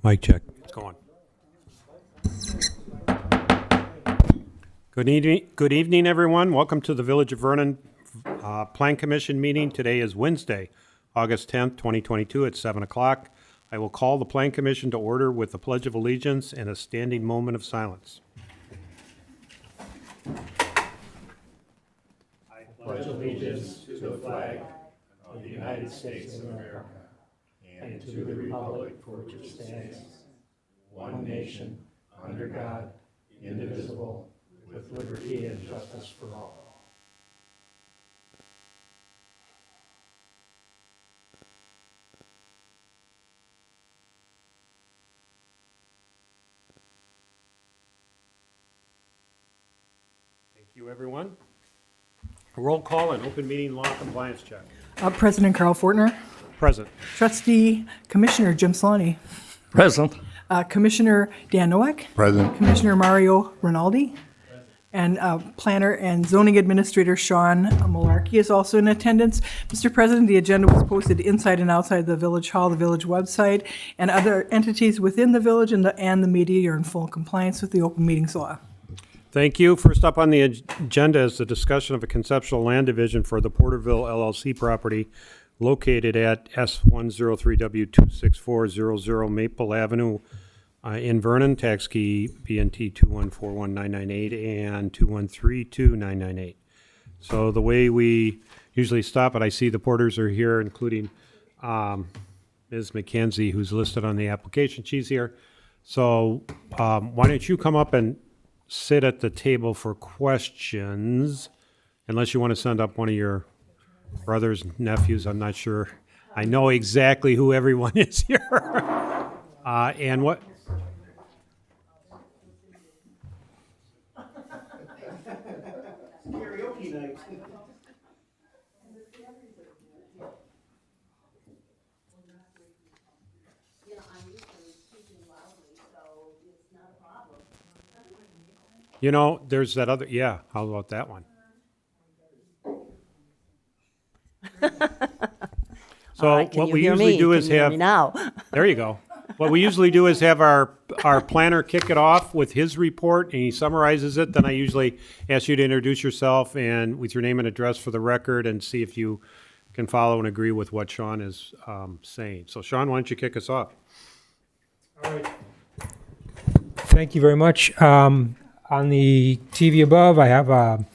Mic check. It's going. Good evening, everyone. Welcome to the Village of Vernon Plan Commission meeting. Today is Wednesday, August 10th, 2022 at 7 o'clock. I will call the Plan Commission to order with the Pledge of Allegiance and a standing moment of silence. I pledge allegiance to the flag of the United States of America and to the republic for which it stands, one nation, under God, indivisible, with liberty and justice for all. Thank you, everyone. Roll call and open meeting law compliance check. President Carl Fortner. Present. Trustee Commissioner Jim Solani. Present. Commissioner Dan Nowak. Present. Commissioner Mario Rinaldi. And Planner and Zoning Administrator Sean Malarkey is also in attendance. Mr. President, the agenda was posted inside and outside the Village Hall, the Village website, and other entities within the Village and the media are in full compliance with the open meetings law. Thank you. First up on the agenda is the discussion of a conceptual land division for the Porterville LLC property located at S103W26400 Maple Avenue in Vernon, tax key BNT 2141998 and 2132998. So the way we usually stop it, I see the Porters are here, including Ms. McKenzie, who's listed on the application. She's here. So why don't you come up and sit at the table for questions, unless you want to send up one of your brothers, nephews. I'm not sure. I know exactly who everyone is here. And what? Karaoke night. You know, there's that other, yeah, how about that one? So what we usually do is have, there you go. What we usually do is have our planner kick it off with his report, and he summarizes it. Then I usually ask you to introduce yourself and with your name and address for the record and see if you can follow and agree with what Sean is saying. So Sean, why don't you kick us off? All right. Thank you very much. On the TV above, I have a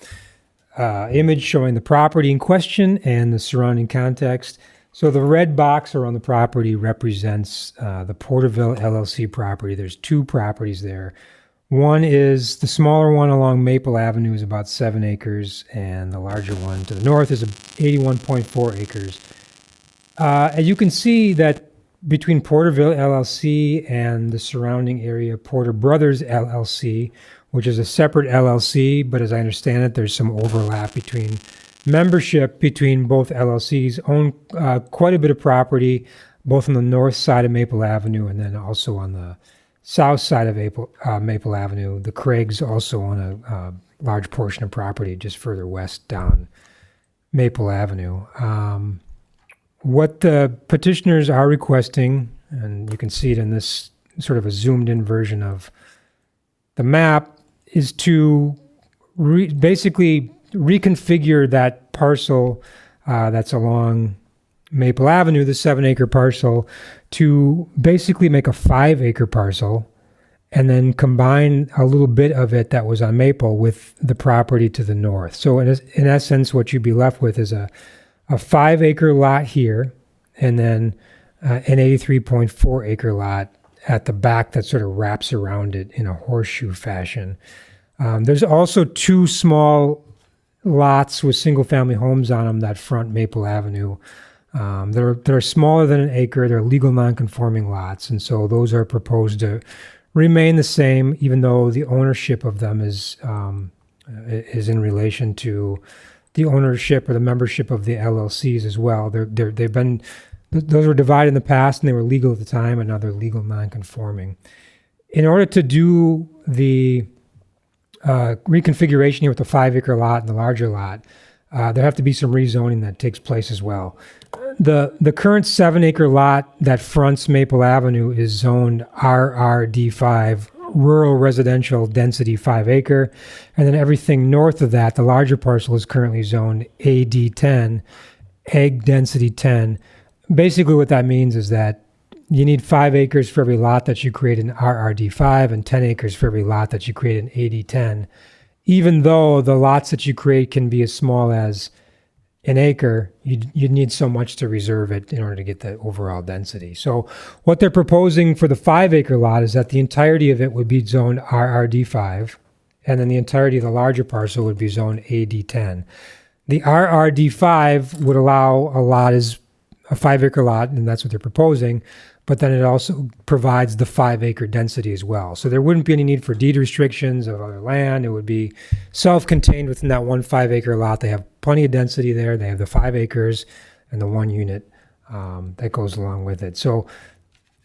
image showing the property in question and the surrounding context. So the red box around the property represents the Porterville LLC property. There's two properties there. One is the smaller one along Maple Avenue is about 7 acres, and the larger one to the north is 81.4 acres. As you can see that between Porterville LLC and the surrounding area, Porter Brothers LLC, which is a separate LLC, but as I understand it, there's some overlap between membership between both LLCs, own quite a bit of property, both on the north side of Maple Avenue and then also on the south side of Maple Avenue. The Craigs also own a large portion of property just further west down Maple Avenue. What the petitioners are requesting, and you can see it in this sort of a zoomed in version of the map, is to basically reconfigure that parcel that's along Maple Avenue, the 7-acre parcel, to basically make a 5-acre parcel and then combine a little bit of it that was on Maple with the property to the north. So in essence, what you'd be left with is a 5-acre lot here and then an 83.4-acre lot at the back that sort of wraps around it in a horseshoe fashion. There's also two small lots with single-family homes on them that front Maple Avenue. They're smaller than an acre. They're legal non-conforming lots, and so those are proposed to remain the same, even though the ownership of them is in relation to the ownership or the membership of the LLCs as well. Those were divided in the past, and they were legal at the time, and now they're legal non-conforming. In order to do the reconfiguration here with the 5-acre lot and the larger lot, there have to be some rezoning that takes place as well. the current 7-acre lot that fronts Maple Avenue is zoned RRD5, rural residential density 5 acre. And then everything north of that, the larger parcel is currently zoned AD10, egg density 10. Basically what that means is that you need 5 acres for every lot that you create in RRD5 and 10 acres for every lot that you create in AD10. Even though the lots that you create can be as small as an acre, you'd need so much to reserve it in order to get the overall density. So what they're proposing for the 5-acre lot is that the entirety of it would be zoned RRD5, and then the entirety of the larger parcel would be zoned AD10. The RRD5 would allow a lot as a 5-acre lot, and that's what they're proposing, but then it also provides the 5-acre density as well. So there wouldn't be any need for deed restrictions of other land. It would be self-contained within that one 5-acre lot. They have plenty of density there. They have the 5 acres and the 1 unit that goes along with it. So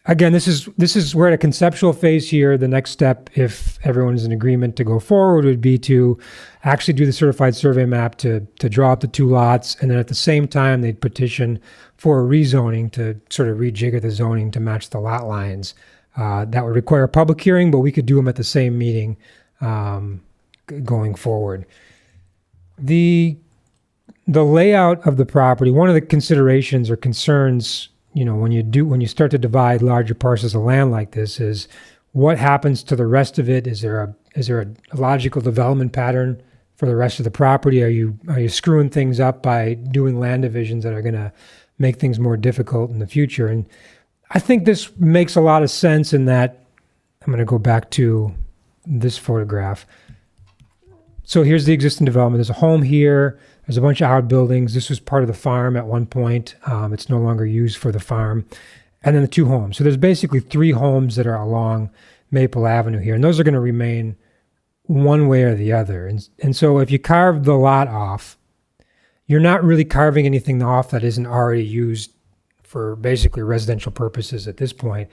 again, this is we're at a conceptual phase here. The next step, if everyone is in agreement to go forward, would be to actually do the certified survey map to draw up the 2 lots, and then at the same time they'd petition for a rezoning to sort of rejigger the zoning to match the lot lines. That would require a public hearing, but we could do them at the same meeting going forward. The layout of the property, one of the considerations or concerns, when you start to divide larger parcels of land like this, is what happens to the rest of it? Is there a logical development pattern for the rest of the property? Are you screwing things up by doing land divisions that are going to make things more difficult in the future? And I think this makes a lot of sense in that, I'm going to go back to this photograph. So here's the existing development. There's a home here. There's a bunch of outbuildings. This was part of the farm at one point. It's no longer used for the farm. And then the 2 homes. So there's basically 3 homes that are along Maple Avenue here. And those are going to remain one way or the other. And so if you carve the lot off, you're not really carving anything off that isn't already used for basically residential purposes at this point.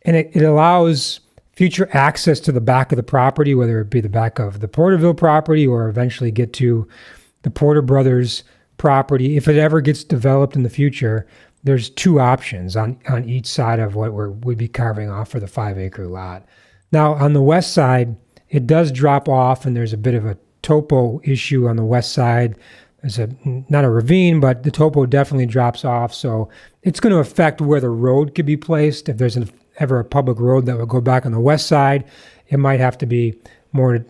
And it allows future access to the back of the property, whether it be the back of the Porterville property or eventually get to the Porter Brothers property. If it ever gets developed in the future, there's 2 options on each side of what we'd be carving off for the 5-acre lot. Now, on the west side, it does drop off, and there's a bit of a topo issue on the west side. There's not a ravine, but the topo definitely drops off, so it's going to affect where the road could be placed. If there's ever a public road that would go back on the west side, it might have to be more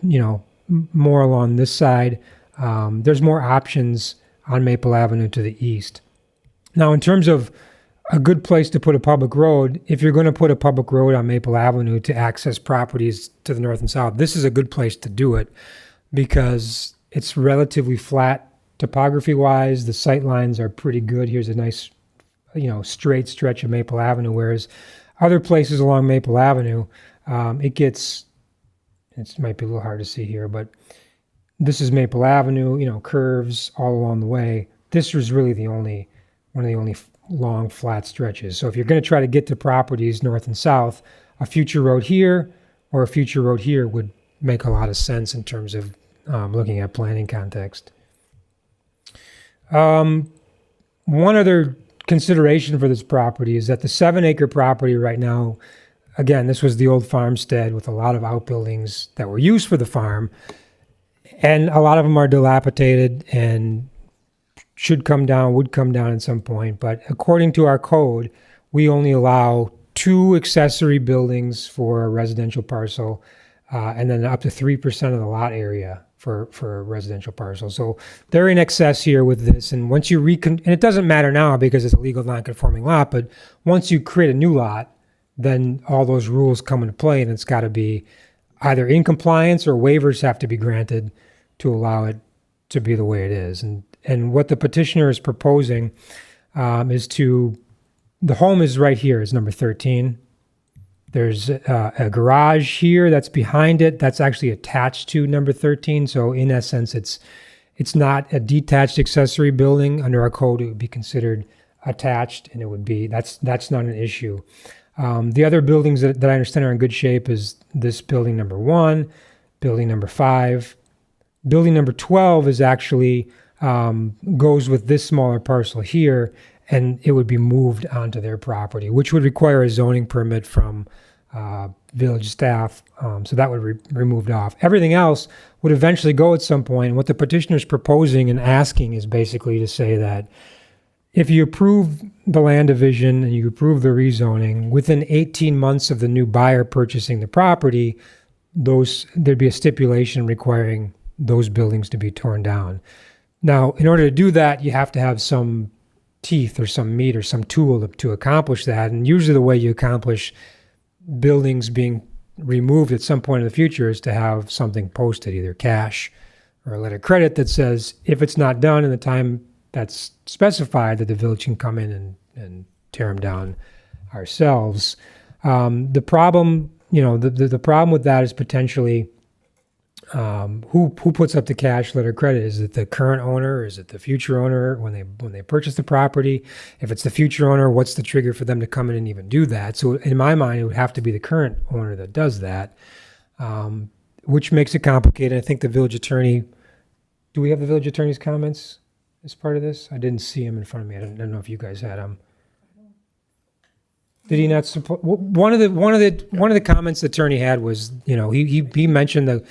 along this side. There's more options on Maple Avenue to the east. Now, in terms of a good place to put a public road, if you're going to put a public road on Maple Avenue to access properties to the north and south, this is a good place to do it because it's relatively flat topography-wise. The sight lines are pretty good. Here's a nice, straight stretch of Maple Avenue, whereas other places along Maple Avenue, it might be a little hard to see here, but this is Maple Avenue, curves all along the way. This was really one of the only long flat stretches. So if you're going to try to get to properties north and south, a future road here or a future road here would make a lot of sense in terms of looking at planning context. One other consideration for this property is that the 7-acre property right now, again, this was the old farmstead with a lot of outbuildings that were used for the farm, and a lot of them are dilapidated and would come down at some point. But according to our code, we only allow 2 accessory buildings for a residential parcel, and then up to 3% of the lot area for a residential parcel. So they're in excess here with this. And once you and it doesn't matter now because it's a legal non-conforming lot, but once you create a new lot, then all those rules come into play, and it's got to be either in compliance or waivers have to be granted to allow it to be the way it is. And what the petitioner is proposing is the home is right here, is number 13. There's a garage here that's behind it. That's actually attached to number 13. So in essence, it's not a detached accessory building. Under our code, it would be considered attached, and it would be, that's not an issue. The other buildings that I understand are in good shape is this building number 1, building number 5. Building number 12 is actually goes with this smaller parcel here, and it would be moved onto their property, which would require a zoning permit from village staff. So that would be removed off. Everything else would eventually go at some point. What the petitioner's proposing and asking is basically to say that if you approve the land division and you approve the rezoning, within 18 months of the new buyer purchasing the property, there'd be a stipulation requiring those buildings to be torn down. Now, in order to do that, you have to have some teeth or some meat or some tool to accomplish that. And usually the way you accomplish buildings being removed at some point in the future is to have something posted, either cash or a letter of credit that says if it's not done in the time that's specified, that the village can come in and tear them down ourselves. The problem, the problem with that is potentially who puts up the cash letter of credit? Is it the current owner? Is it the future owner when they purchase the property? If it's the future owner, what's the trigger for them to come in and even do that? So in my mind, it would have to be the current owner that does that, which makes it complicated. I think the village attorney. Do we have the village attorney's comments as part of this? I didn't see him in front of me. I don't know if you guys had them. Did he not support? One of the comments the attorney had was, he mentioned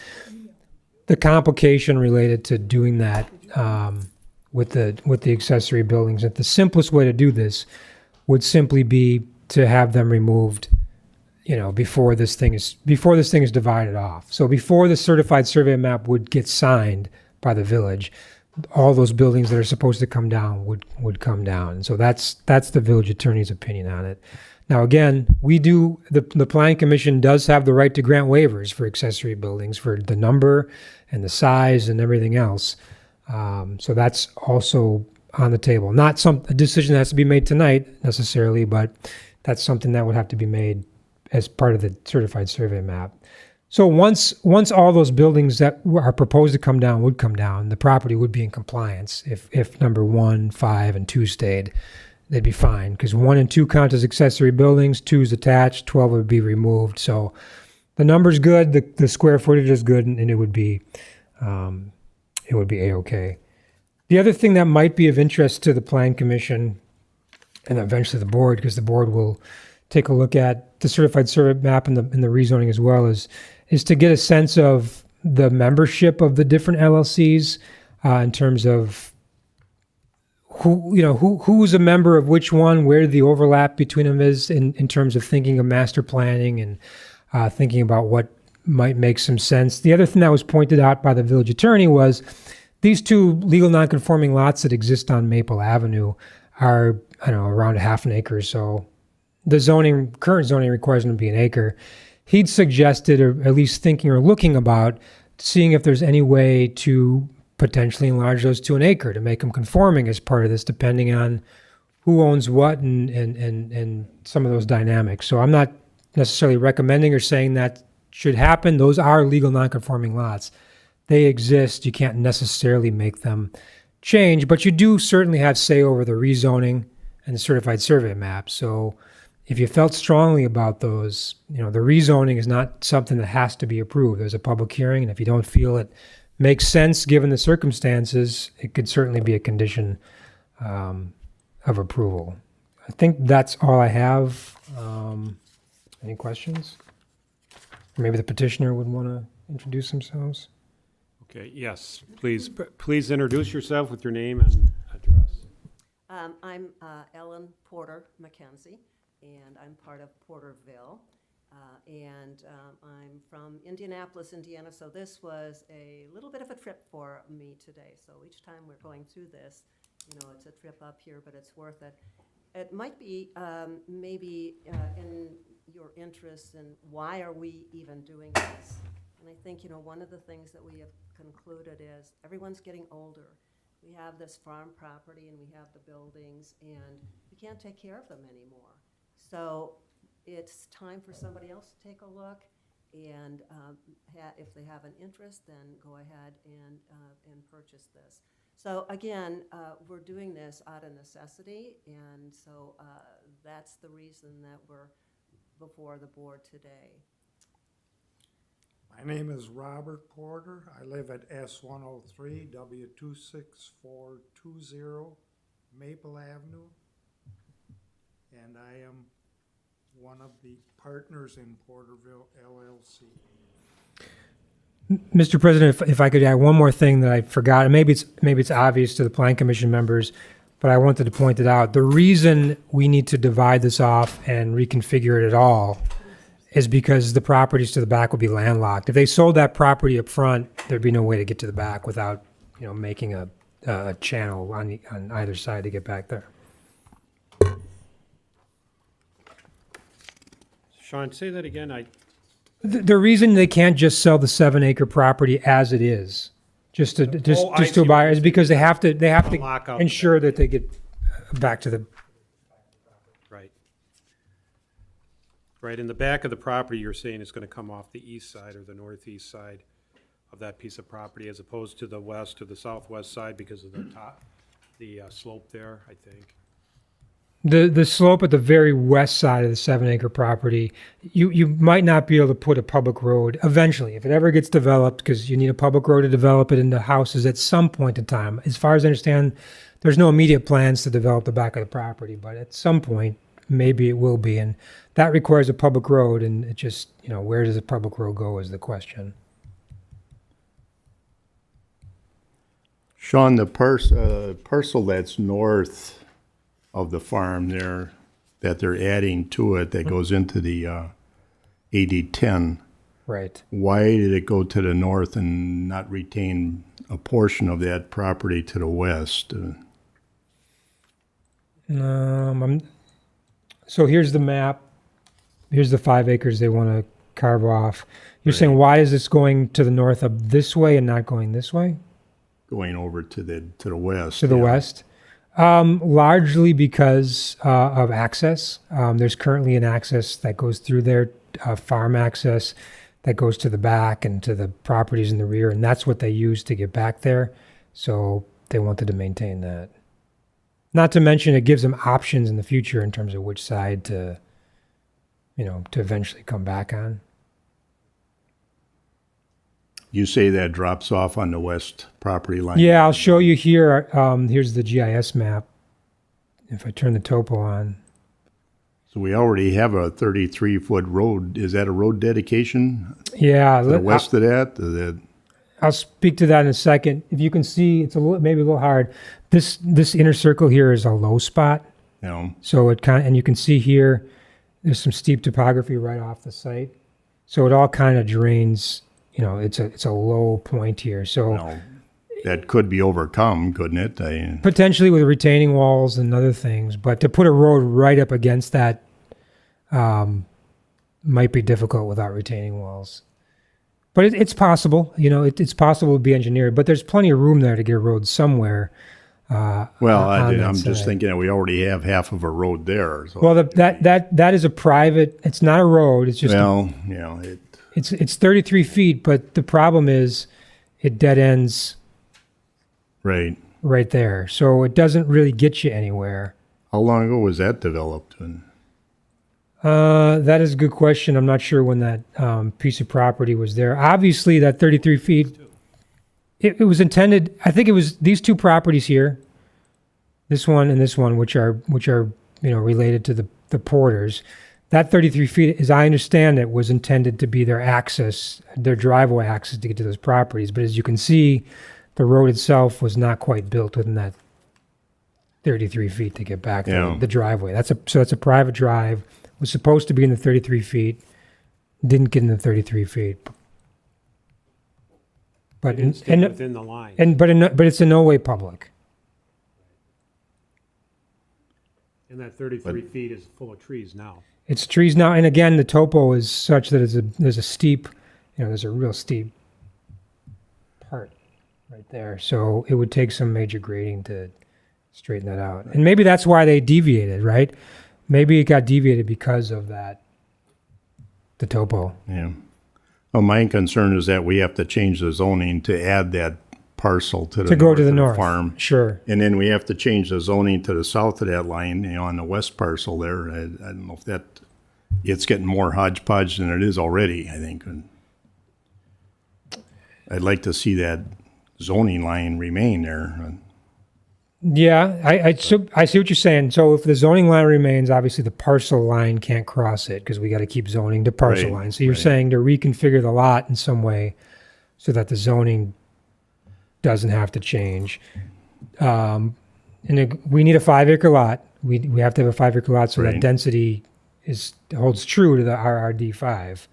the complication related to doing that with the accessory buildings. That the simplest way to do this would simply be to have them removed, before this thing is divided off. So before the certified survey map would get signed by the village, all those buildings that are supposed to come down would come down. And so that's the village attorney's opinion on it. Now, again, the Planning Commission does have the right to grant waivers for accessory buildings for the number and the size and everything else. So that's also on the table. Not a decision that has to be made tonight necessarily, but that's something that would have to be made as part of the certified survey map. So once all those buildings that are proposed to come down would come down, the property would be in compliance. If number 1, 5, and 2 stayed, they'd be fine, because 1 and 2 count as accessory buildings, 2 is attached, 12 would be removed. So the number's good, the square footage is good, and it would be A-okay. The other thing that might be of interest to the Plan Commission and eventually the board, because the board will take a look at the certified survey map and the rezoning as well, is to get a sense of the membership of the different LLCs in terms of who's a member of which one, where the overlap between them is in terms of thinking of master planning and thinking about what might make some sense. The other thing that was pointed out by the village attorney was these 2 legal nonconforming lots that exist on Maple Avenue are, around 1/2 acre or so. The current zoning requires them to be 1 acre. He'd suggested, or at least thinking or looking about, seeing if there's any way to potentially enlarge those to 1 acre to make them conforming as part of this, depending on who owns what and some of those dynamics. So I'm not necessarily recommending or saying that should happen. Those are legal nonconforming lots. They exist. You can't necessarily make them change, but you do certainly have say over the rezoning and the certified survey map. So if you felt strongly about those, the rezoning is not something that has to be approved. There's a public hearing, and if you don't feel it makes sense given the circumstances, it could certainly be a condition of approval. I think that's all I have. Any questions? Or maybe the petitioner would want to introduce themselves. Okay, yes, please introduce yourself with your name and address. I'm Ellen Porter McKenzie, and I'm part of Porterville. I'm from Indianapolis, Indiana, so this was a little bit of a trip for me today. So each time we're going through this, it's a trip up here, but it's worth it. It might be maybe in your interest in why are we even doing this? And I think, one of the things that we have concluded is everyone's getting older. We have this farm property and we have the buildings, and we can't take care of them anymore. So it's time for somebody else to take a look, and if they have an interest, then go ahead and purchase this. So again, we're doing this out of necessity, and so that's the reason that we're before the board today. My name is Robert Porter. I live at S103 W26420 Maple Avenue, and I am one of the partners in Porterville LLC. Mr. President, if I could add one more thing that I forgot, and maybe it's obvious to the Plan Commission members, but I wanted to point it out. The reason we need to divide this off and reconfigure it at all is because the properties to the back would be landlocked. If they sold that property up front, there'd be no way to get to the back without, making a channel on either side to get back there. Sean, say that again. The reason they can't just sell the 7-acre property as it is, just to I see a what buyer, you're is because they have to Lock out. ensure that they get back to the. Right. Right, in the back of the property, you're saying it's gonna come off the east side or the northeast side of that piece of property as opposed to the west or the southwest side because of the slope there, I think. The slope at the very west side of the 7-acre property, you might not be able to put a public road eventually, if it ever gets developed, because you need a public road to develop it into houses at some point in time. As far as I understand, there's no immediate plans to develop the back of the property, but at some point, maybe it will be. And that requires a public road, and it just, where does the public road go is the question. Sean, the parcel that's north of the farm there, that they're adding to it, that goes into the AD-10, Right. why did it go to the north and not retain a portion of that property to the west? So here's the map. Here's the 5 acres they want to carve off. You're saying, why is this going to the north up this way and not going this way? Going over to the west. To the yeah. west? Largely because of access. There's currently an access that goes through there, farm access that goes to the back and to the properties in the rear, and that's what they use to get back there. So they wanted to maintain that. Not to mention it gives them options in the future in terms of which side to eventually come back on. You say that drops off on the west property line? Yeah, I'll show you here. Here's the GIS map. If I turn the topo on. So we already have a 33-foot road. Is that a road dedication Yeah, to the west of that? I'll speak to that in a second. If you can see, it's maybe a little hard. This inner circle here is a low spot. So it and you can see here, there's some steep topography right off the site. So it all kind of drains. It's a low point here. So that could be overcome, couldn't it? Potentially with retaining walls and other things, but to put a road right up against that might be difficult without retaining walls. But it's possible, it's possible to be engineered, but there's plenty of room there to get a road somewhere. I'm just thinking that we already have half of a road there. So. Well, that is a private, it's not a road, it's just, it's 33 feet, but the problem is it dead ends right there. So it doesn't really get you anywhere. How long ago was that developed? That is a good question. I'm not sure when that piece of property was there. Obviously, that 33 feet, it was intended, I think it was these two properties here, this one and this one, which are related to the Porters. That 33 feet, as I understand it, was intended to be their access, their driveway access to get to those properties. But as you can see, the road itself was not quite built within that 33 feet to get back to the driveway. That's a private drive. Was supposed to be in the 33 feet, didn't get in the 33 feet. But Within the line. but it's in no way public. And that 33 feet is full of trees now. It's trees now, and again, the topo is such that there's a steep, there's a real steep part right there. So it would take some major grading to straighten that out. And maybe that's why they deviated, right? Maybe it got deviated because of that, the topo. Yeah. Well, my concern is that we have to change the zoning to add that parcel to To go to the north. farm. Sure. And then we have to change the zoning to the south of that line, on the west parcel there. I don't know if it's getting more hodgepodge than it is already, I think. And I'd like to see that zoning line remain there. Yeah, I see what you're saying. So if the zoning line remains, obviously the parcel line can't cross it because we got to keep zoning to parcel Right, line. So you're right. saying to reconfigure the lot in some way so that the zoning doesn't have to change. We need a 5-acre lot. We have to have a 5-acre lot so that Right. density holds true to the RRD5.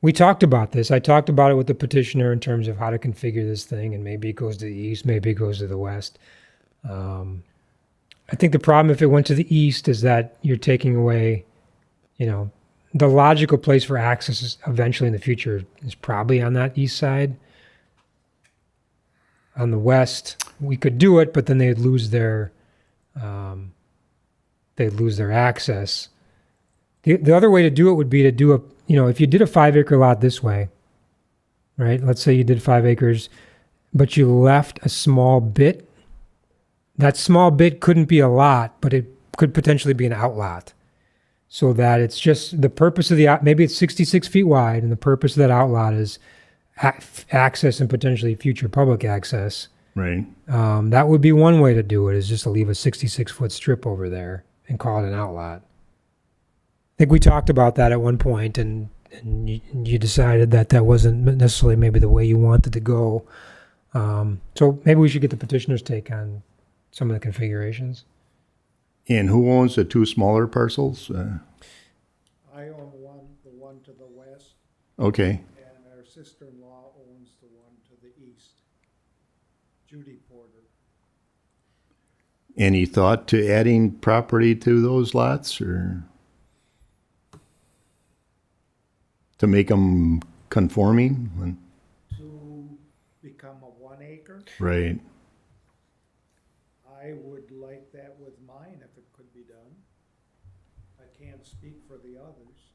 We talked about this. I talked about it with the petitioner in terms of how to configure this thing, and maybe it goes to the east, maybe it goes to the west. I think the problem if it went to the east is that you're taking away, the logical place for access is eventually in the future is probably on that east side. On the west, we could do it, but then they'd lose their access. The other way to do it would be to do if you did a 5-acre lot this way, right? Let's say you did 5 acres, but you left a small bit. That small bit couldn't be a lot, but it could potentially be an outlot. So that it's just the purpose of maybe it's 66 feet wide, and the purpose of that outlot is access and potentially future public access. Right. That would be one way to do it, is just to leave a 66-foot strip over there and call it an outlot. I think we talked about that at one point, and you decided that wasn't necessarily maybe the way you wanted to go. So maybe we should get the petitioner's take on some of the configurations. And who owns the two smaller parcels? I own the one to the west, Okay. and our sister-in-law owns the one to the east, Judy Porter. Any thought to adding property to those lots, or to make them conforming? To become a 1 acre, Right. I would like that with mine if it could be done. I can't speak for the others.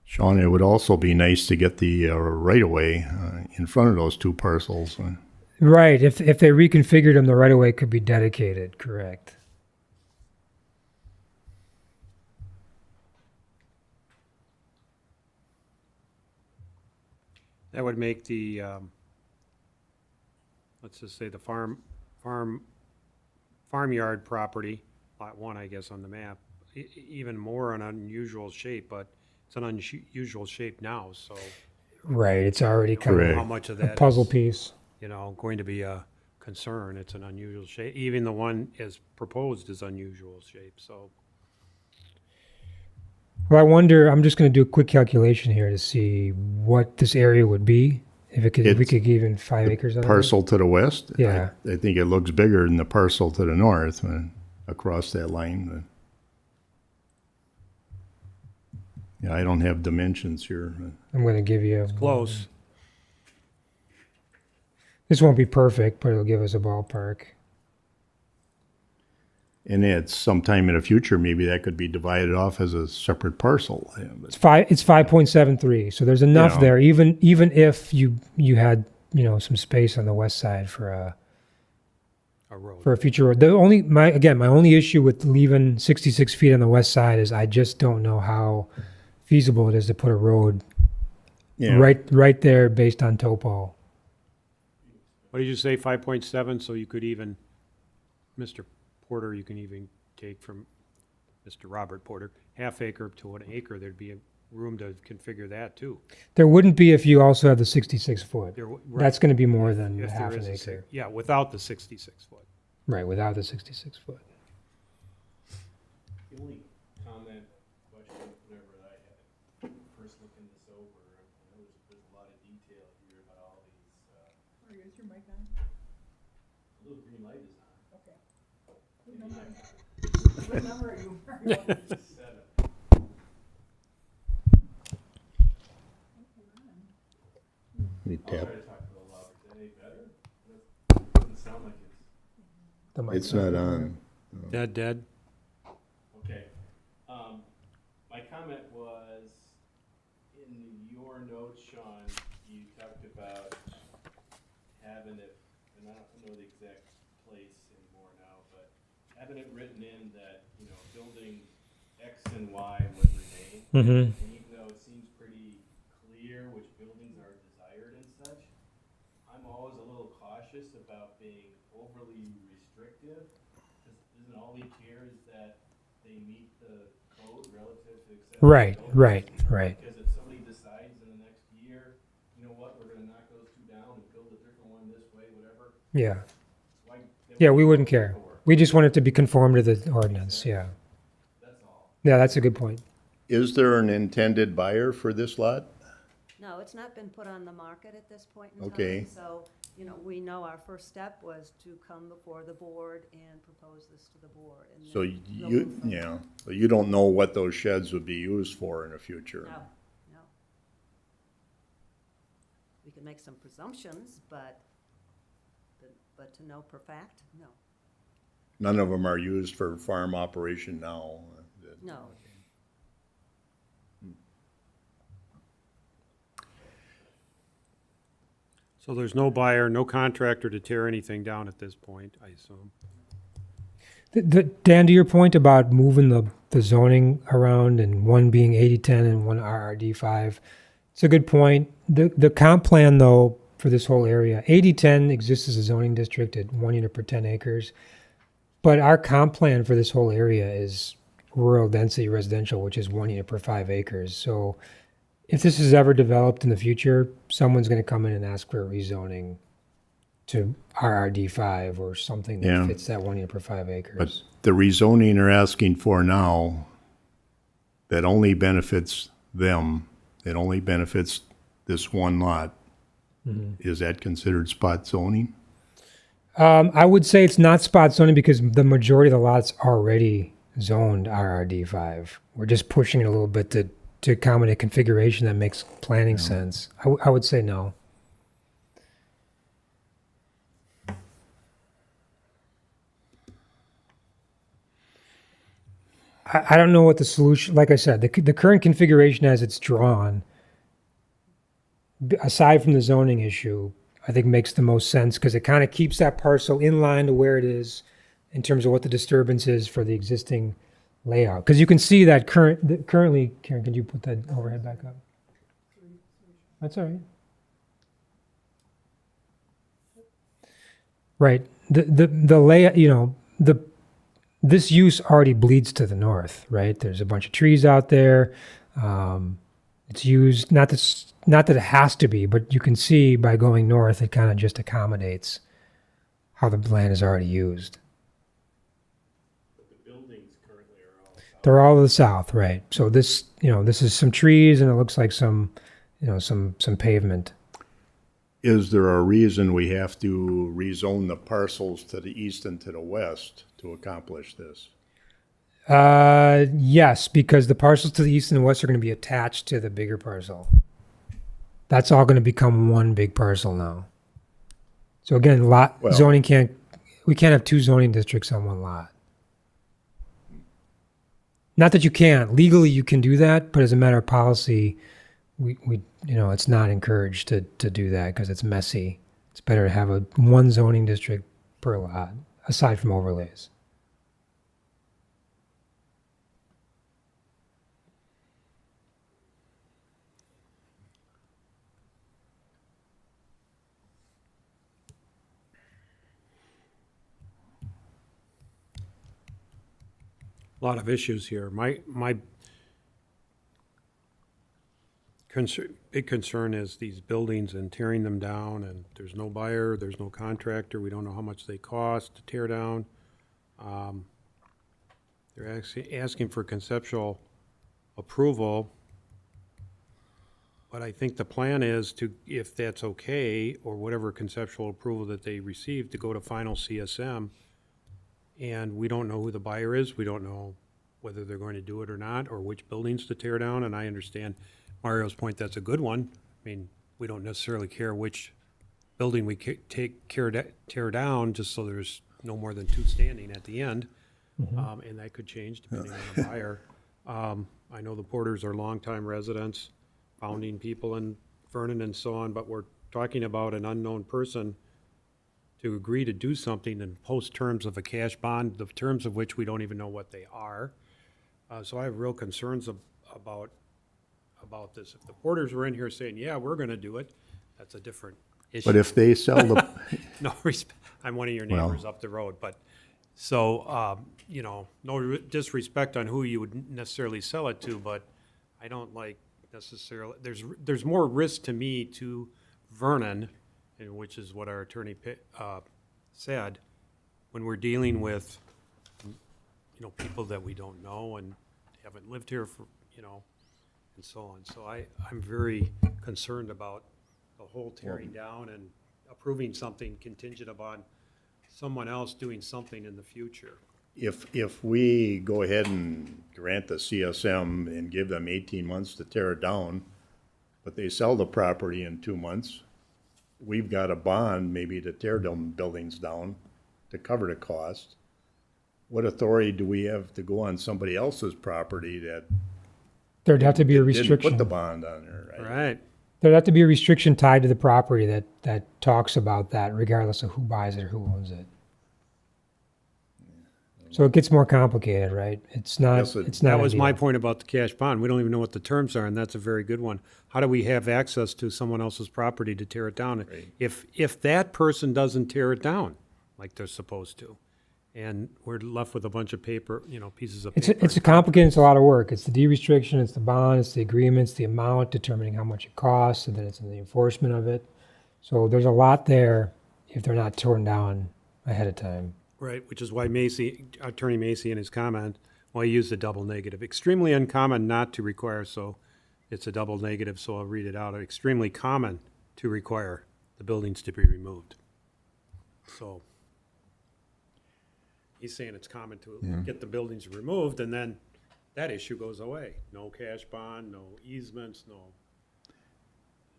Sean, it would also be nice to get the right-of-way in front of those two parcels. Right. If they reconfigured them, the right of way could be dedicated. Correct. That would make the, let's just say the farmyard property, lot 1, I guess, on the map, even more an unusual shape, but it's an unusual shape now, so Right. It's already kind Correct. how much of of a that puzzle is, piece. going to be a concern. It's an unusual shape. Even the one as proposed is unusual shape, so. Well, I wonder. I'm just going to do a quick calculation here to see what this area would be if we It's could give even 5 acres out of it. Parcel to the west? Yeah. I think it looks bigger than the parcel to the north across that line. Yeah, I don't have dimensions here. I'm going to give you. Close. This won't be perfect, but it'll give us a ballpark. And at some time in the future, maybe that could be divided off as a separate parcel. Yeah, but- It's 5.73. So there's enough Yeah. there, even if you had some space on the west side for a road. for a future road. My only issue with leaving 66 feet on the west side is I just don't know how feasible it is to put a road Yeah. right there based on topo. What did you say, 5.7, so you could even, Mr. Porter, you can even take from Mr. Robert Porter, half acre to an acre, there'd be room to configure that too. There wouldn't be if you also have the 66 foot. Right. That's going to be more than If half there an is acre. yeah, without the 66 foot. Right, without the 66 foot. The only comment, question, whatever that I had first looking this over, I know there's a lot of detail here about all these, Is your mic on? the little green light is on. Okay. What number are you? 7. You I'll tap. try to talk a little louder. Is that any better? That doesn't sound like it's, The mic's It's not on. Dead. okay. My comment was, in your notes, Sean, you talked about having it, and I don't know the exact place anymore now, but having it written in that, building X and Y would remain. Mm-hmm. And even though it seems pretty clear which buildings are desired and such, I'm being overly restrictive? 'Cause isn't all we care is that they meet the code relative to accessory Right, buildings? right. Because if somebody decides in the next year, you know what, we're gonna knock those two down and build a different one this way, whatever, Yeah. why? then Yeah, what we do you wouldn't pay care. for it? We just want it to be conformed to the ordinance, yeah. That's all. Yeah, that's a good point. Is there an intended buyer for this lot? No, it's not been put on the market at this point in time. Okay. So, you know, we know our first step was to come before the board and propose this to the board. And So then we'll you, move from there. yeah, but you don't know what those sheds would be used for in the future. No, no. We can make some presumptions, but to know per fact, no, None of them are used for farm operation now. no. So there's no buyer, no contractor to tear anything down at this point, I assume. Dan, to your point about moving the zoning around and one being 80-10 and one RRD5, it's a good point. The comp plan, though, for this whole area, 80-10 exists as a zoning district at 1 unit per 10 acres. But our comp plan for this whole area is rural density residential, which is 1 unit per 5 acres. So if this is ever developed in the future, someone's going to come in and ask for a rezoning to RRD5 or something that Yeah. fits that 1 unit per 5 But acres. the rezoning they're asking for now, that only benefits them, it only benefits this one lot. Is that considered spot zoning? I would say it's not spot zoning because the majority of the lots already zoned RRD5. We're just pushing it a little bit to accommodate configuration that makes planning sense. I would say no. I don't know what the solution, like I said, the current configuration as it's drawn, aside from the zoning issue, I think makes the most sense because it kind of keeps that parcel in line to where it is in terms of what the disturbance is for the existing layout. Because you can see that currently, Karen, could you put that overhead back up? That's all right. Right. The layout, you know, this use already bleeds to the north, right? There's a bunch of trees out there. It's used, not that it has to be, but you can see by going north, it kind of just accommodates how the land is already used. But the buildings currently are all south. They're all to the south, right? So this, this is some trees and it looks like some pavement. Is there a reason we have to rezone the parcels to the east and to the west to accomplish this? Yes, because the parcels to the east and west are going to be attached to the bigger parcel. That's all going to become one big parcel now. So again, Well- zoning we can't have two zoning districts on one lot. Not that you can't. Legally, you can do that, but as a matter of policy, we it's not encouraged to do that because it's messy. It's better to have one zoning district per lot, aside from overlays. A lot of issues here. My big concern is these buildings and tearing them down, and there's no buyer, there's no contractor, we don't know how much they cost to tear down. They're actually asking for conceptual approval, but I think the plan is to, if that's okay, or whatever conceptual approval that they receive, to go to final CSM. And we don't know who the buyer is, we don't know whether they're going to do it or not, or which buildings to tear down, and I understand Mario's point, that's a good one. I mean, we don't necessarily care which building we tear down, just so there's no more than two standing at the end. And that could change depending on the buyer. I know the Porters are longtime residents, founding people in Vernon and so on, but we're talking about an unknown person to agree to do something and post terms of a cash bond, the terms of which we don't even know what they are. So I have real concerns about this. If the Porters were in here saying, yeah, we're gonna do it, that's a different issue. But if they sell the, No, I'm one of your Well- neighbors up the road, but, so, you know, no disrespect on who you would necessarily sell it to, but I don't like necessarily, there's more risk to me to Vernon, and which is what our attorney said, when we're dealing with, you know, people that we don't know and haven't lived here for, you know, and so on. So I'm very concerned about the whole tearing down and approving something contingent upon someone else doing something in the future. if we go ahead and grant the CSM and give them 18 months to tear it down, but they sell the property in 2 months, we've got a bond maybe to tear them buildings down to cover the cost. What authority do we have to go on somebody else's property that There'd have to be a didn't put restriction. the bond on there, right? Right. There'd have to be a restriction tied to the property that talks about that, regardless of who buys it or who owns it. So it gets more complicated, right? It's not, Yes, it's not. That was my ideal. point about the cash bond. We don't even know what the terms are, and that's a very good one. How do we have access to someone else's property to tear it down? Right. If that person doesn't tear it down like they're supposed to, and we're left with a bunch of paper, you know, pieces of paper. It's a complicated, it's a lot of work. It's the deed restriction, it's the bond, it's the agreements, the amount, determining how much it costs, and then it's in the enforcement of it. So there's a lot there if they're not torn down ahead of time. Right, which is why Attorney Macy in his comment, well, he used a double negative. Extremely uncommon not to require, so it's a double negative, so I'll read it out. Extremely common to require the buildings to be removed. So he's saying it's common to get the buildings removed, and then that issue goes away. No cash bond, no easements, no,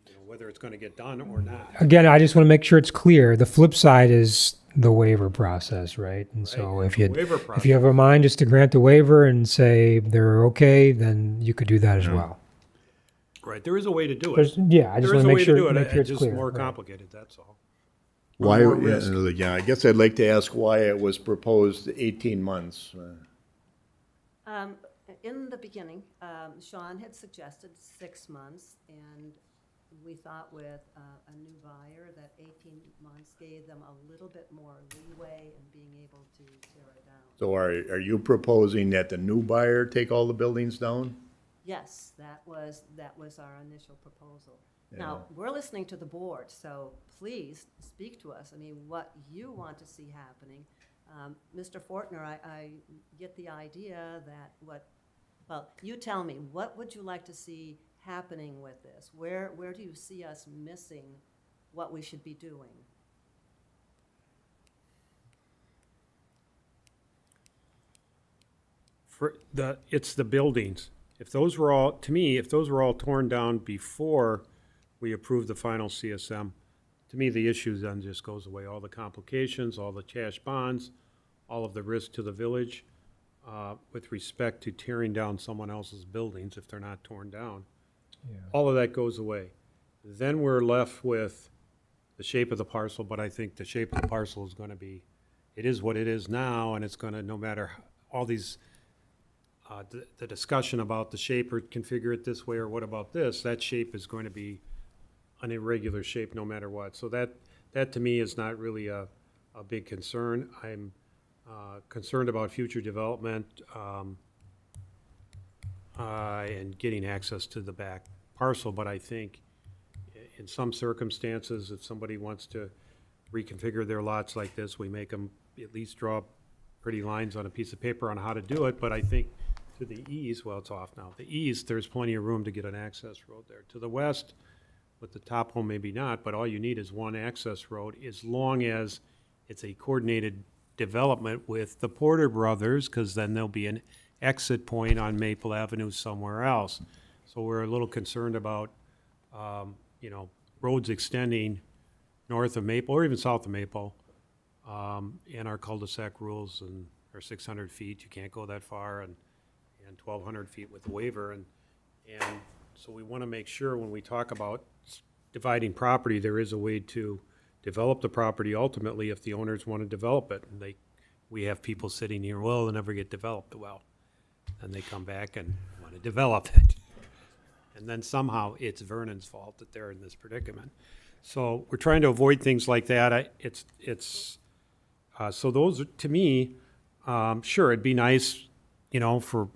you know, whether it's gonna get done or not. Again, I just want to make sure it's clear. The flip side is the waiver process, right? And so Right, if the you waiver if you have a mind just to grant the waiver and say they're okay, then you could do that as well. Right, there is a way to do it. There's, yeah, I just There is want a to make way to sure, do it, make sure it's it's just clear. more right. complicated, that's all. Why, More risk. yeah, I guess I'd like to ask why it was proposed 18 months. In the beginning, Sean had suggested 6 months, and we thought with a new buyer that 18 months gave them a little bit more leeway in being able to tear it down. So are you proposing that the new buyer take all the buildings down? Yes, that was our initial proposal. Now, we're listening to the board, so please speak to us. I mean, what you want to see happening. Mr. Fortner, I get the idea that well, you tell me, what would you like to see happening with this? Where do you see us missing what we should be doing? It's the buildings. If those were all, to me, if those were all torn down before we approved the final CSM, to me, the issue then just goes away. All the complications, all the cash bonds, all of the risk to the village, with respect to tearing down someone else's buildings if they're not torn down. Yeah. All of that goes away. Then we're left with the shape of the parcel, but I think the shape of the parcel is gonna be, it is what it is now, and it's gonna, no matter all these, the discussion about the shape or configure it this way, or what about this, that shape is going to be an irregular shape no matter what. So that to me is not really a big concern. I'm concerned about future development and getting access to the back parcel, but I think in some circumstances, if somebody wants to reconfigure their lots like this, we make them at least draw pretty lines on a piece of paper on how to do it, but I think to the east, well, it's off now, the east, there's plenty of room to get an access road there. To the west, with the top home, maybe not, but all you need is one access road, as long as it's a coordinated development with the Porter Brothers, because then there'll be an exit point on Maple Avenue somewhere else. So we're a little concerned about, you know, roads extending north of Maple, or even south of Maple, and our cul-de-sac rules and our 600 feet, you can't go that far, and 1,200 feet with a waiver, and so we want to make sure when we talk about dividing property, there is a way to develop the property ultimately if the owners want to develop it. And we have people sitting here, well, they'll never get developed. Well, and they come back and want to develop it. And then somehow it's Vernon's fault that they're in this predicament. So we're trying to avoid things like that. So those, to me, sure, it'd be nice, for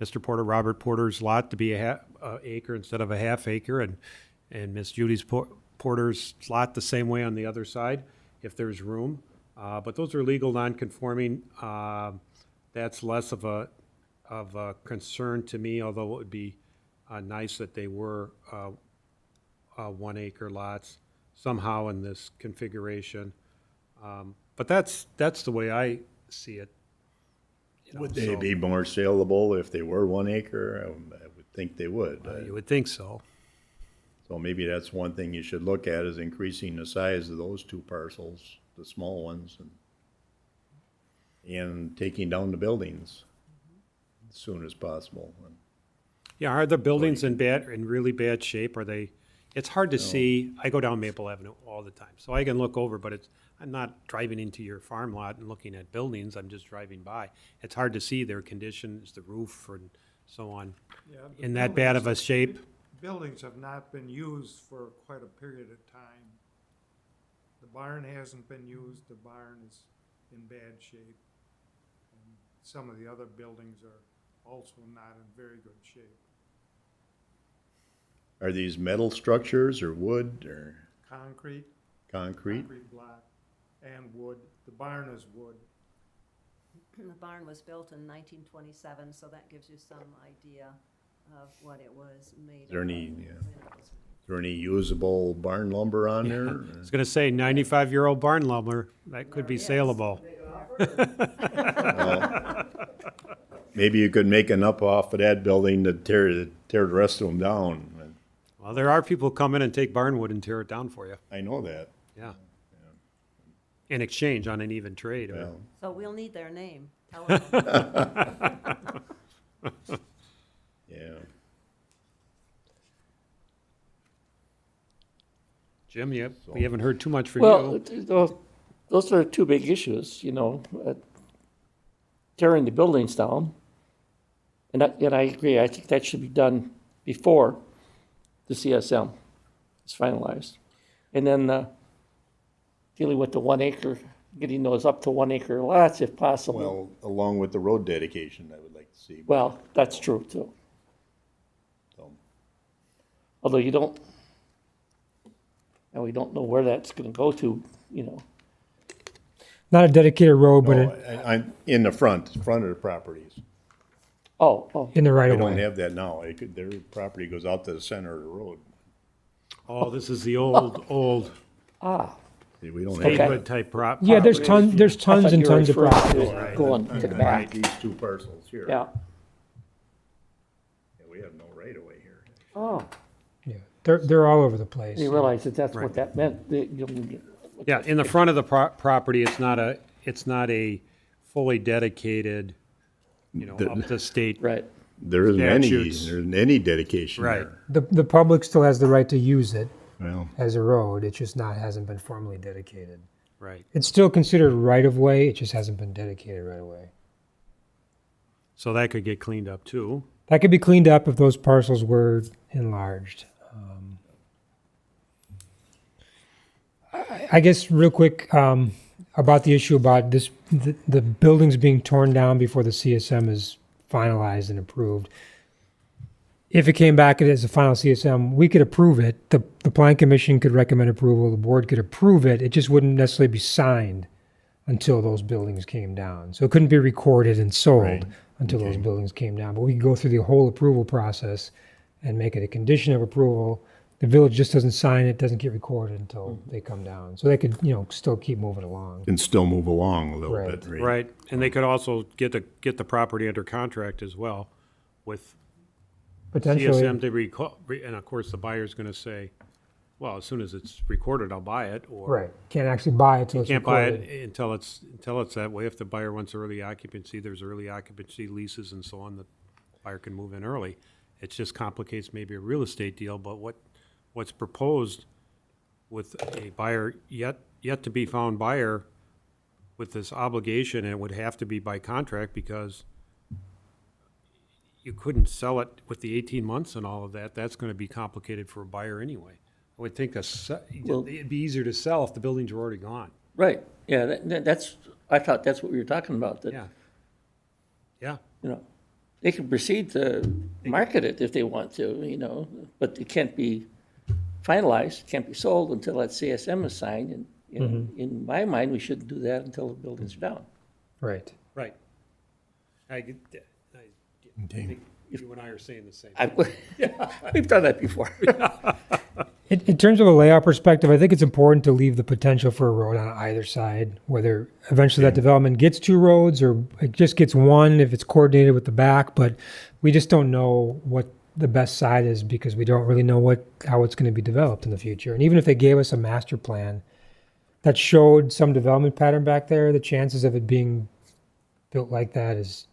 Mr. Porter, Robert Porter's lot to be a acre instead of a half acre, and Miss Judy's Porter's lot the same way on the other side, if there's room. But those are legal non-conforming. That's less of a concern to me, although it would be nice that they were 1 acre lots somehow in this configuration. But that's the way I see it. Would they be more saleable if they were 1 acre? I would think they would. You would think so. So maybe that's one thing you should look at, is increasing the size of those 2 parcels, the small ones, and taking down the buildings as soon as possible. Yeah, are the buildings in really bad shape? Are they, it's hard to see. I go down Maple Avenue all the time, so I can look over, but I'm not driving into your farm lot and looking at buildings. I'm just driving by. It's hard to see their conditions, the roof and so on, Yeah, the in that bad of a buildings- shape. Buildings have not been used for quite a period of time. The barn hasn't been used, the barn is in bad shape. And some of the other buildings are also not in very good shape. Are these metal structures or wood or Concrete, concrete? concrete block, and wood. The barn is wood. The barn was built in 1927, so that gives you some idea of what it was made of. Is there any, when it was Is there any usable barn lumber on there? I was gonna say 95-year-old barn lumber, that could be saleable. Well, maybe you could make enough off of that building to tear the rest of them down. Well, there are people come in and take barn wood and tear it down for you, I know that. yeah. In exchange on an even trade. or- Well, So we'll need their name. Telephone. yeah. Jim, we haven't heard too much from Well, you. those are 2 big issues, tearing the buildings down. And I agree, I think that should be done before the CSM is finalized. And then dealing with the 1 acre, getting those up to 1 acre lots if possible. Well, along with the road dedication, I would like to see. Well, that's true too. So, Although we don't know where that's gonna go to, Not a dedicated road, but I'm in the front of the properties. Oh, in the right They of don't way. have that now. Their property goes out to the center of the road. Oh, this is the old See, we don't have Okay. statehood type prop. Yeah, there's property. there's I tons thought and you were tons of referring property. to going to the back, these 2 parcels here. yeah. Yeah, we have no right of way here. Oh, Yeah, they're all over the place. you realize that's Right. what that meant. Yeah, in the front of the property, it's not a fully dedicated, up to state. Right. There isn't any, Statutes. there isn't any dedication Right. there. The public still has the right to use it Well, as a road. It just hasn't been formally dedicated. Right. It's still considered right of way. It just hasn't been dedicated right away. So that could get cleaned up too. That could be cleaned up if those parcels were enlarged. I guess real quick about the issue about the buildings being torn down before the CSM is finalized and approved. If it came back as a final CSM, we could approve it. The Plan Commission could recommend approval. The board could approve it. It just wouldn't necessarily be signed until those buildings came down. So it couldn't be recorded and sold Right. until those Okay. buildings came down. But we could go through the whole approval process and make it a condition of approval. The village just doesn't sign it, doesn't get recorded until they come down. So they could, still keep moving along. can still move along a little Right. bit. Right. And they could also get the property under contract as well with Potentially, CSM to and of course the buyer's gonna say, well, as soon as it's recorded, I'll buy it, or. right. Can't actually buy it till it's Can't buy recorded. it until it's that way. If the buyer wants early occupancy, there's early occupancy leases and so on, the buyer can move in early. It just complicates maybe a real estate deal, but what's proposed with a buyer, yet to be found buyer with this obligation, and it would have to be by contract because you couldn't sell it with the 18 months and all of that. That's gonna be complicated for a buyer anyway. I would think Well- it'd be easier to sell if the buildings were already gone. Right, yeah, that's, I thought that's what we were talking about, that, Yeah. Yeah. you know, they can proceed to market it if they want to, you know, but it can't be finalized, can't be sold until that CSM is signed, and in my mind, we shouldn't do that until the buildings are down. Right. Right. I think you and I are saying the same. We've done that before. In terms of a layout perspective, I think it's important to leave the potential for a road on either side, whether eventually that development gets two roads or it just gets one if it's coordinated with the back, but we just don't know what the best side is because we don't really know how it's going to be developed in the future. And even if they gave us a master plan that showed some development pattern back there, the chances of it being built like that is,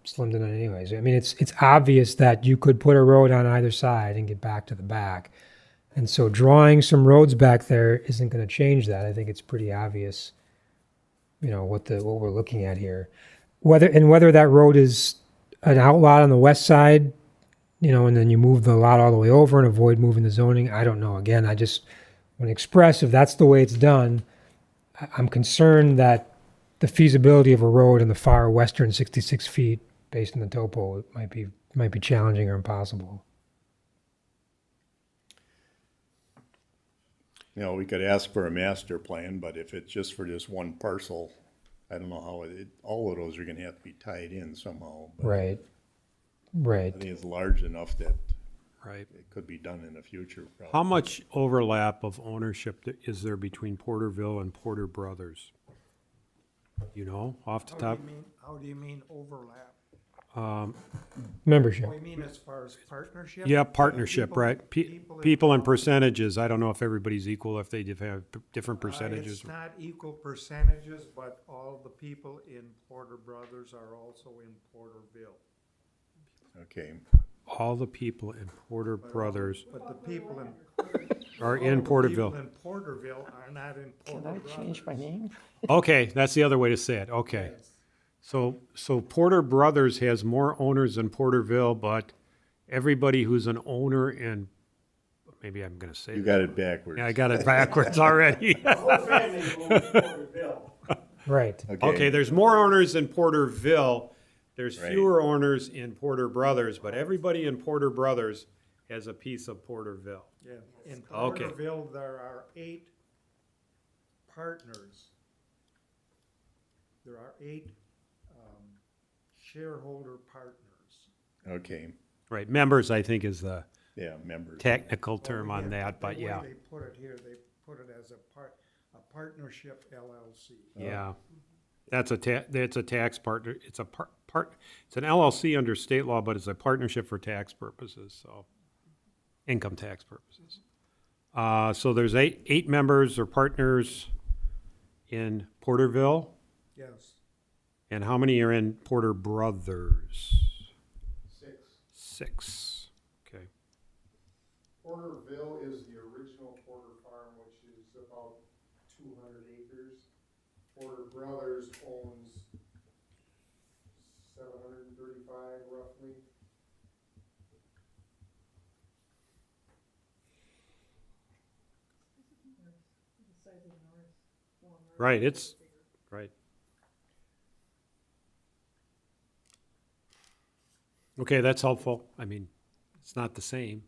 slim to none anyways. I mean, it's obvious that you could put a road on either side and get back to the back. And so drawing some roads back there isn't going to change that. I think it's pretty obvious, what we're looking at here. Whether that road is an outlot on the west side, and then you move the lot all the way over and avoid moving the zoning, I don't know. Again, I just want to express if that's the way it's done, I'm concerned that the feasibility of a road in the far western 66 feet based on the topo might be challenging or impossible. We could ask for a master plan, but if it's just for this one parcel, I don't know how all of those are gonna have to be tied in somehow. But Right. I think it's large enough that Right. it could be done in the future. Probably. How much overlap of ownership is there between Porterville and Porter Brothers? Off the top? How do you mean overlap? Membership. Oh, you mean as far as partnership? Yeah, partnership, People- right? people People and involved? percentages. I don't know if everybody's equal, if they have different percentages. It's not equal percentages, but all the people in Porter Brothers are also in Porterville. Okay, All the people in Porter Brothers But the people in. are all in the Porterville. People in Porterville are not in Can Porter I Brothers. change my name? Okay, that's the other way to say it. Okay. So Porter Brothers has more owners than Porterville, but everybody who's an owner in, maybe I'm gonna say you this. got it backwards. Yeah, I got it backwards already. Right. Okay, there's more owners in Porterville. There's Right. fewer owners in Porter Brothers, but everybody in Porter Brothers has a piece of Porterville. Yeah, in Okay. Porterville, there are 8 partners. There are 8 shareholder partners. Okay, Right, members, I think, is the yeah, members. technical term on that, but The way yeah, they put it here, they put it as a partnership LLC. yeah. That's a tax partner, it's it's an LLC under state law, but it's a partnership for tax purposes, so, income tax purposes. So there's eight members or partners in Porterville, Yes. and how many are in Porter Brothers? 6. 6, okay. Porterville is the original Porter Farm, which is about 200 acres. Porter Brothers owns 735 roughly. Right, right. Okay, that's helpful. I mean, it's not the same.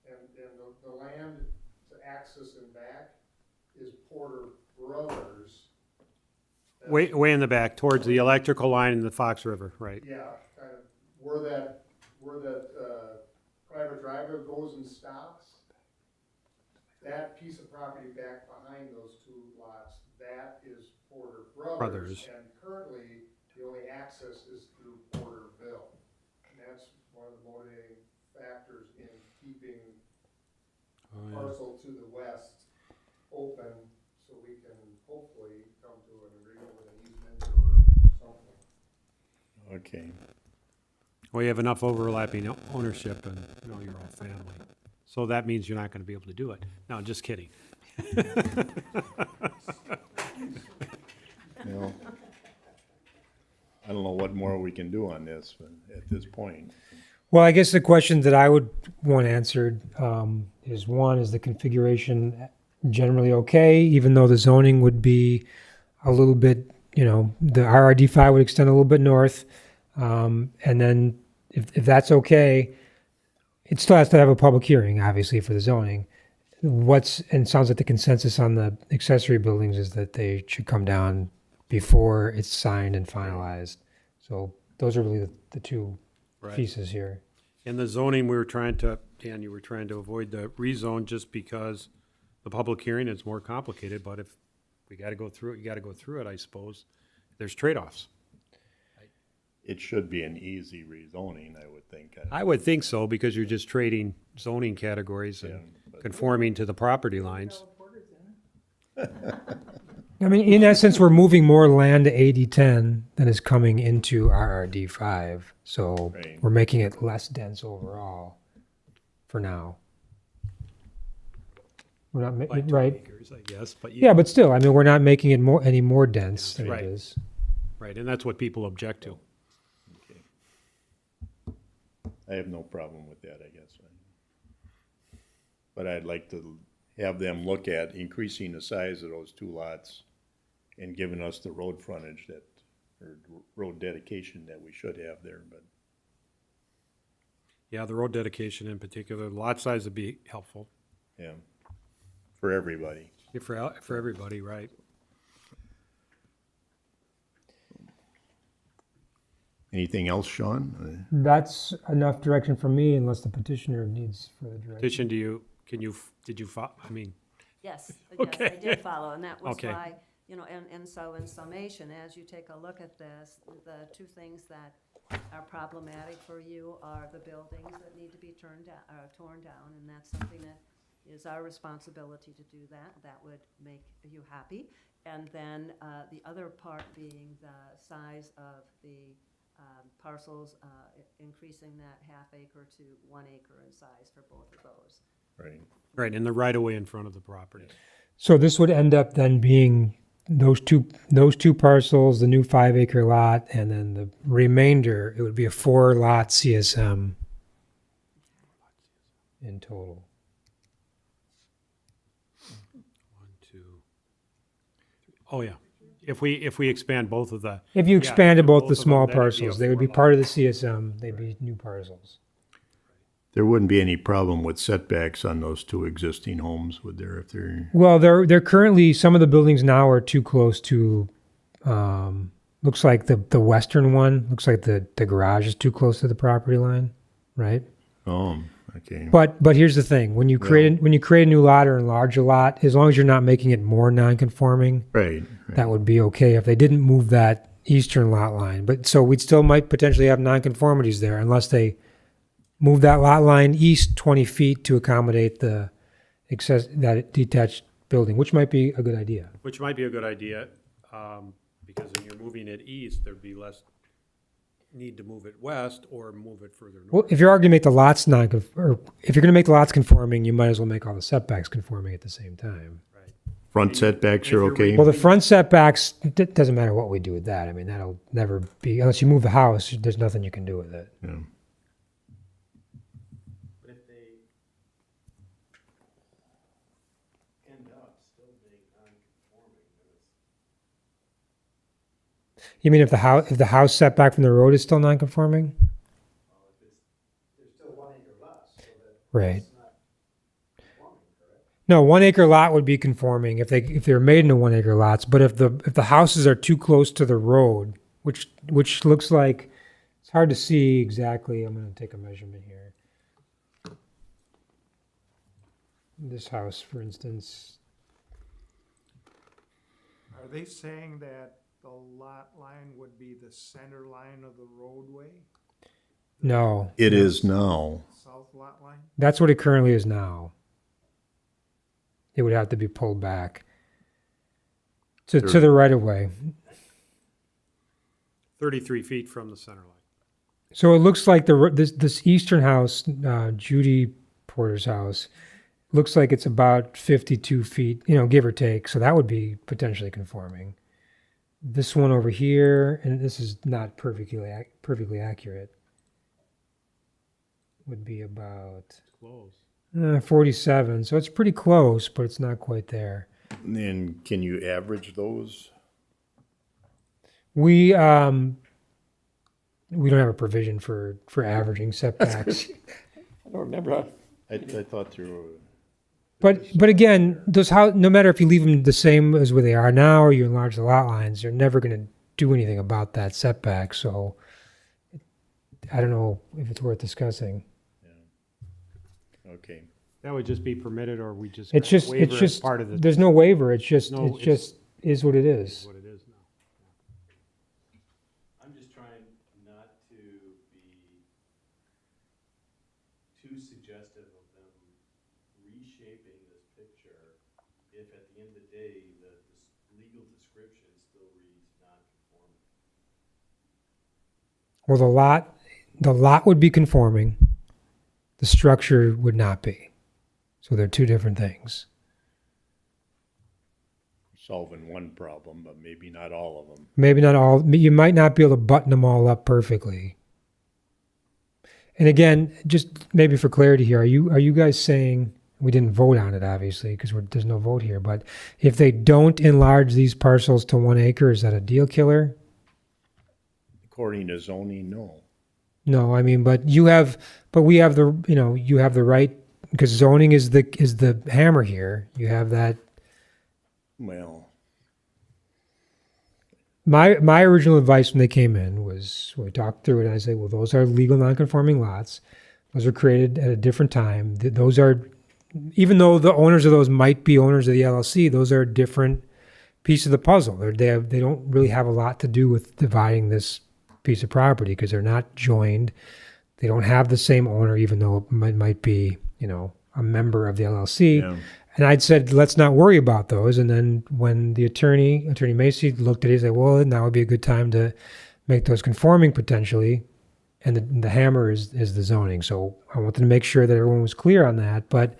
And the land to access and back is Porter Brothers. Way in the back, towards the electrical line in the Fox River, right? Yeah, kind of where that private driveway goes and stops. That piece of property back behind those 2 lots, that is Porter Brothers. Brothers. And currently, the only access is through Porterville. And that's one of the motivating factors in keeping parcel to the west open, so we can hopefully come to an agreement with an easement or something. Okay, Well, you have enough overlapping ownership and, your own family. So that means you're not gonna be able to do it. No, just kidding. I don't know what more we can do on this at this point. Well, I guess the question that I would want answered is one, is the configuration generally okay, even though the zoning would be a little bit, the RRD5 would extend a little bit north. And then if that's okay, it still has to have a public hearing, obviously, for the zoning. And it sounds like the consensus on the accessory buildings is that they should come down before it's signed and finalized. So those are really the two Right. pieces here. In the zoning, Dan, you were trying to avoid the rezone just because the public hearing is more complicated, but if we gotta go through it, you gotta go through it, I suppose. There's trade-offs. It should be an easy rezoning, I would think. I would think so, because you're just trading zoning categories and conforming to the property lines. I mean, in essence, we're moving more land to 8010 than is coming into RRD5. So Right. we're making it less dense overall for now. We're not, By 2 right? acres, I guess, but Yeah, but still, I mean, we're not making it any more dense than Right. it is. right, and that's what people object to. I have no problem with that, I guess. But I'd like to have them look at increasing the size of those two lots and giving us the road frontage or road dedication that we should have there, but Yeah, the road dedication in particular, lot size would be helpful yeah, for everybody. for everybody, right? Anything else, Sean? That's enough direction from me unless the petitioner needs further direction. Petition, did you, I mean, Yes, yes, Okay. I did follow, and that was Okay. why, and so in summation, as you take a look at this, the two things that are problematic for you are the buildings that need to be torn down, and that's something that is our responsibility to do that. That would make you happy. And then the other part being the size of the parcels, increasing that half acre to 1 acre in size for both of those. Right. right, in the right of way in front of the property. So this would end up then being those two parcels, the new 5 acre lot, and then the remainder, it would be a 4 lot CSM in total. 1, 2, 3. Oh, yeah. If we expand both of the. If you yeah, expanded both the of them, small then it'd be a parcels, they would be 4 part lot. of the CSM, they'd be new parcels. There wouldn't be any problem with setbacks on those two existing homes, would there, if they're, Well, they're currently, some of the buildings now are too close to, looks like the western one, looks like the garage is too close to the property line, right? okay. But here's the thing, when you create a new lot or enlarge a lot, as long as you're not making it more non-conforming, Right, that would be okay if they didn't move that eastern lot line. But so we'd still might potentially have non-conformities there unless they move that lot line east 20 feet to accommodate that detached building, which might be a good idea. Which might be a good idea, because when you're moving it east, there'd be less need to move it west or move it further north. Well, if you're going to make the lots or if you're going to make the lots conforming, you might as well make all the setbacks conforming at the same time. front setbacks are okay? Well, the front setbacks, it doesn't matter what we do with that. I mean, that'll never be, unless you move the house, there's nothing you can do with it. Yeah. But if they end up still being non-conforming, then it's, You mean if the house setback from the road is still non-conforming? there's still 1 acre less, so that Right. it's not conforming, correct? No, 1 acre lot would be conforming if they're made into 1 acre lots. But if the houses are too close to the road, which looks like, it's hard to see exactly. I'm going to take a measurement here. This house, for instance, Are they saying that the lot line would be the center line of the roadway, no, It is now. south lot line? that's what it currently is now. It would have to be pulled back to the right of way. 33 feet from the center line. So it looks like this eastern house, Judy Porter's house, looks like it's about 52 feet, give or take. So that would be potentially conforming. This one over here, and this is not perfectly accurate. would be about Close. 47. So it's pretty close, but it's not quite there. And then can you average those? We don't have a provision for averaging setbacks. I don't remember. I thought there were, But again, no matter if you leave them the same as where they are now or you enlarge the lot lines, you're never going to do anything about that setback. So I don't know if it's worth discussing. okay. That would just be permitted, or we just. It's grant just, waiver it's as just, part of the. there's no waiver. It's just, No, it just is what it is. What it is now. I'm just trying not to be too suggestive of them reshaping this picture if at the end of the day, the legal description still reads non-conforming. Well, the lot would be conforming. The structure would not be. So they're two different things. Solving one problem, but maybe not all of them. Maybe not all, you might not be able to button them all up perfectly. And again, just maybe for clarity here, are you guys saying, we didn't vote on it obviously because there's no vote here, but if they don't enlarge these parcels to 1 acre, is that a deal killer? According to zoning, no. No, I mean, but we have the, you have the right, because zoning is the hammer here. You have that. Well, My original advice when they came in was, we talked through it, and I said, well, those are legal non-conforming lots. Those were created at a different time. Those are, even though the owners of those might be owners of the LLC, those are a different piece of the puzzle. They don't really have a lot to do with dividing this piece of property because they're not joined. They don't have the same owner, even though it might be, a member of the LLC. yeah. And I'd said, let's not worry about those. And then when the Attorney Macy looked at it, he said, well, now would be a good time to make those conforming potentially. And the hammer is the zoning. So I wanted to make sure that everyone was clear on that. But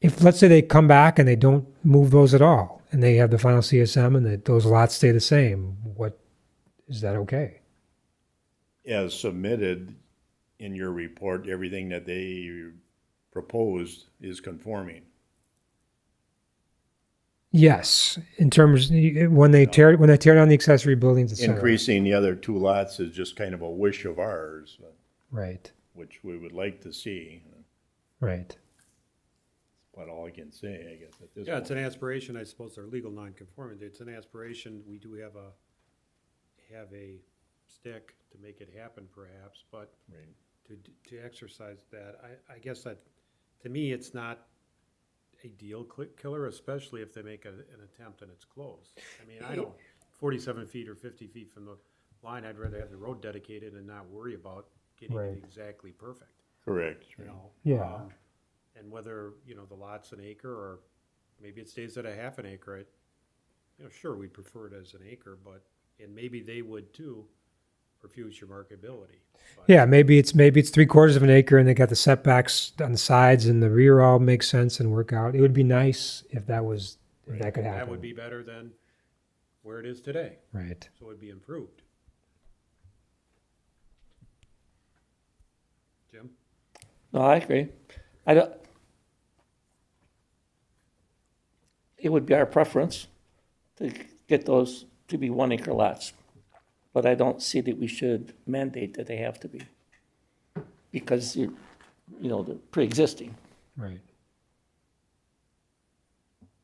if, let's say they come back and they don't move those at all, and they have the final CSM and that those lots stay the same, is that okay? As submitted in your report, everything that they proposed is conforming. Yes, in terms, when they tear down the accessory buildings, et cetera. Increasing the other 2 lots is just kind of a wish of ours, Right, which we would like to see. right. But all I can say, I guess, at this Yeah, it's point. an aspiration, I suppose, they're legal non-conforming, it's an aspiration, we do have a stick to make it happen perhaps, but Right. to exercise that, I guess that, to me, it's not a deal killer, especially if they make an attempt and it's closed. I mean, I don't, 47 feet or 50 feet from the line, I'd rather have the road dedicated and not worry about getting Right. it exactly perfect, Correct. you know? Yeah. And whether, the lot's an acre, or maybe it stays at a half an acre, sure, we'd prefer it as an acre, but, and maybe they would too, for future marketability. But- Yeah, maybe it's 3/4 of an acre and they got the setbacks on the sides and the rear all makes sense and work out. It would be nice if that could happen. That would be better than where it is today, Right. so it'd be improved. Jim? No, I agree. I don't, it would be our preference to get those to be 1 acre lots. But I don't see that we should mandate that they have to be. Because they're pre-existing. Right.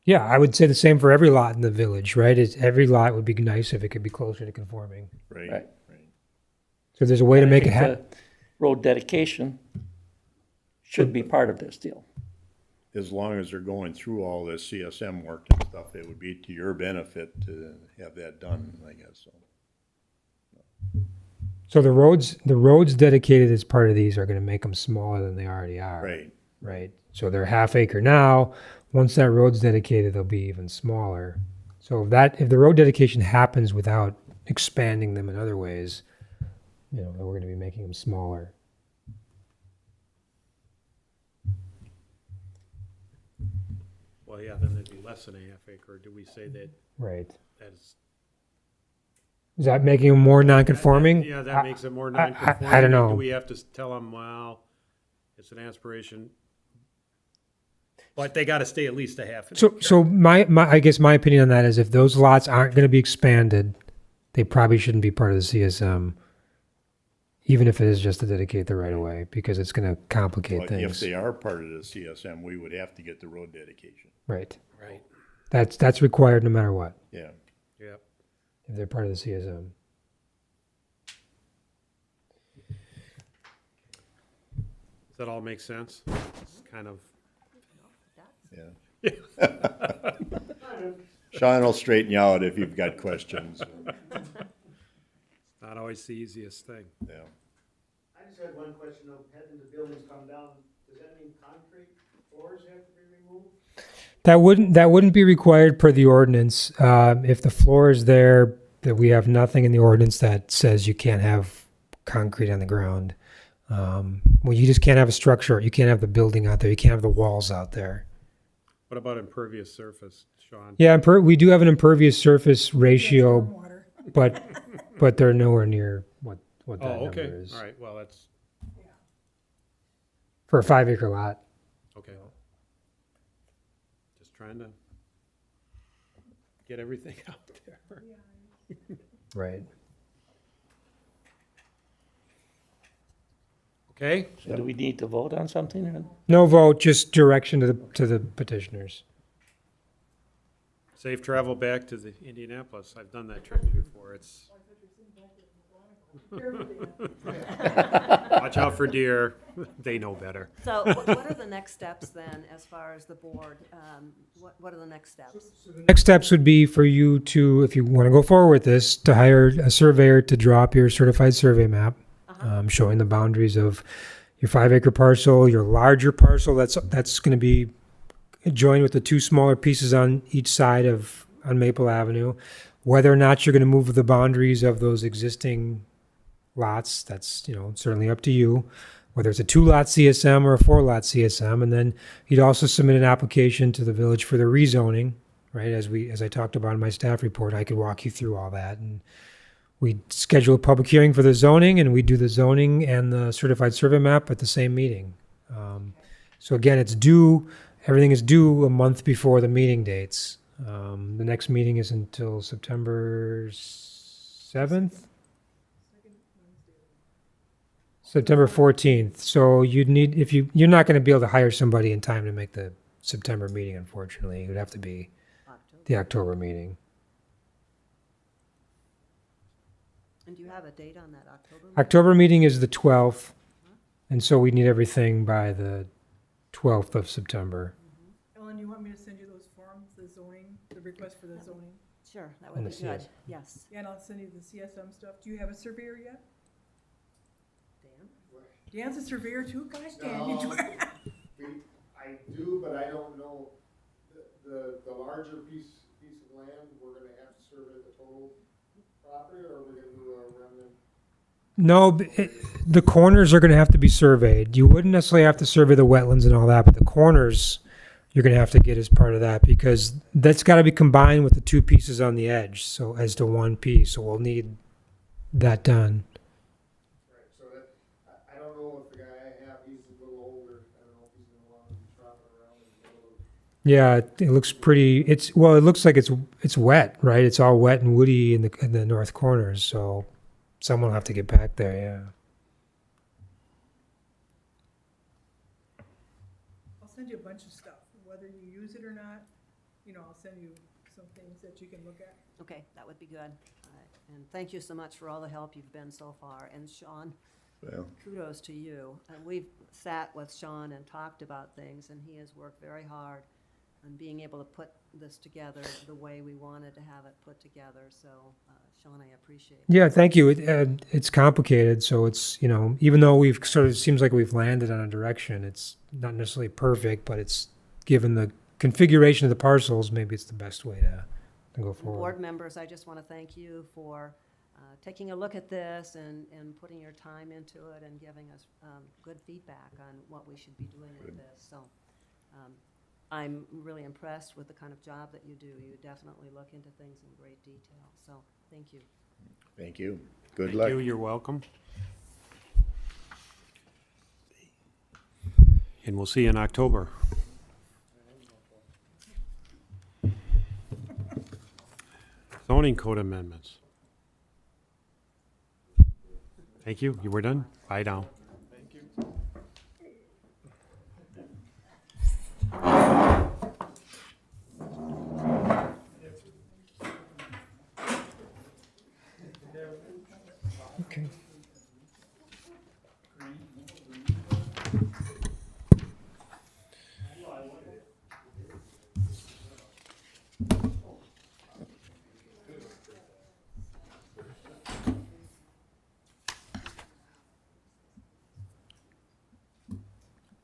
Yeah, I would say the same for every lot in the village, right? Every lot would be nice if it could be closer to conforming. Right, Right. right. So if there's a way to I make it think happen. the road dedication should be part of this deal. As long as they're going through all this CSM work and stuff, it would be to your benefit to have that done, I guess, so. So the roads dedicated as part of these are going to make them smaller than they already are. Right, Right. So they're half acre now. Once that road's dedicated, they'll be even smaller. So if the road dedication happens without expanding them in other ways, then we're going to be making them smaller. Well, yeah, then it'd be less than a half acre. Do we say that Right. that's? Is that making them more non-conforming? Yeah, that makes it more non-conforming. I don't or know. Do we have to tell them, well, It's an aspiration. But they gotta stay at least a half. So I guess my opinion on that is if those lots aren't going to be expanded, they probably shouldn't be part of the CSM, even if it is just to dedicate the right of way, because it's going to complicate But if things. they are part of the CSM, we would have to get the road dedication. Right. Right. That's required no matter what, Yeah. Yep. if they're part of the CSM. Does that all make sense? It's kind of, Yeah. Sean will straighten you out if you've got questions. not always the easiest thing. Yeah. I just had one question, though, having the buildings come down, does that mean concrete floors have to be removed? That wouldn't be required per the ordinance. If the floor is there, that we have nothing in the ordinance that says you can't have concrete on the ground. Well, you just can't have a structure. You can't have the building out there. You can't have the walls out there. What about impervious surface, Sean? Yeah, we do have an impervious surface ratio, Stormwater. but they're nowhere near what that Oh, number okay, is all right, well, that's, for a 5-acre lot. okay. Just trying to get everything out there. Right. Okay, So do we need to vote on something? Or? No vote, just direction to the petitioners. safe travel back to the Indianapolis. I've done that trip before. It's. Watch out for deer. They know better. So what are the next steps then, as far as the board? What are the next steps? Next steps would be for you to, if you want to go forward with this, to hire a surveyor to draw up your certified survey map, showing the boundaries of your 5-acre parcel, your larger parcel that's going to be joined with the 2 smaller pieces on each side on Maple Avenue. Whether or not you're going to move the boundaries of those existing lots, that's certainly up to you. Whether it's a 2-lot CSM or a 4-lot CSM, and then you'd also submit an application to the village for the rezoning, right? As I talked about in my staff report, I could walk you through all that, and we'd schedule a public hearing for the zoning, and we do the zoning and the certified survey map at the same meeting. So again, everything is due a month before the meeting dates. The next meeting is until September 7th? September 14th. So you're not going to be able to hire somebody in time to make the September meeting, unfortunately. It would have to be the October meeting. And do you have a date on that October? meeting? October meeting is the 12th, and so we need everything by the 12th of September. Ellen, you want me to send you those forms, the zoning, the request for the zoning? Sure, that And would the be good, CS. yes. Yeah, and I'll send you the CSM stuff. Do you have a surveyor yet? Dan? Dan's a surveyor too? Gosh, Dan, you do. I do, but I don't know, the larger piece of land, we're gonna have to survey the total property, or we're gonna do a remnant? No, the corners are going to have to be surveyed. You wouldn't necessarily have to survey the wetlands and all that, but the corners you're going to have to get as part of that, because that's got to be combined with the 2 pieces on the edge, so as to one piece. So we'll need that done. Right, so that, I don't know if the guy I have, he's a little older, I don't know if he's gonna want to be tromping around in the middle of. Yeah, it looks pretty. It looks like it's wet, right? It's all wet and woody in the north corners. So someone will have to get back there. Yeah. I'll send you a bunch of stuff, whether you use it or not. I'll send you some things that you can look at. Okay, that would be good. And thank you so much for all the help you've been so far. And Sean, Well, kudos to you. And we've sat with Sean and talked about things, and he has worked very hard on being able to put this together the way we wanted to have it put together. So, Sean, I appreciate it. Yeah, thank you. It's complicated, so it's even though we've seems like we've landed on a direction, it's not necessarily perfect, but it's given the configuration of the parcels, maybe it's the best way to go forward. Board members, I just want to thank you for taking a look at this and putting your time into it and giving us good feedback on what we should be doing with this. So I'm really impressed with the kind of job that you do. You definitely look into things in great detail. So thank you. thank you. Good Thank luck. you, you're welcome. And we'll see you in October. Zoning code amendments. Thank you. You were done? Bye now. Okay.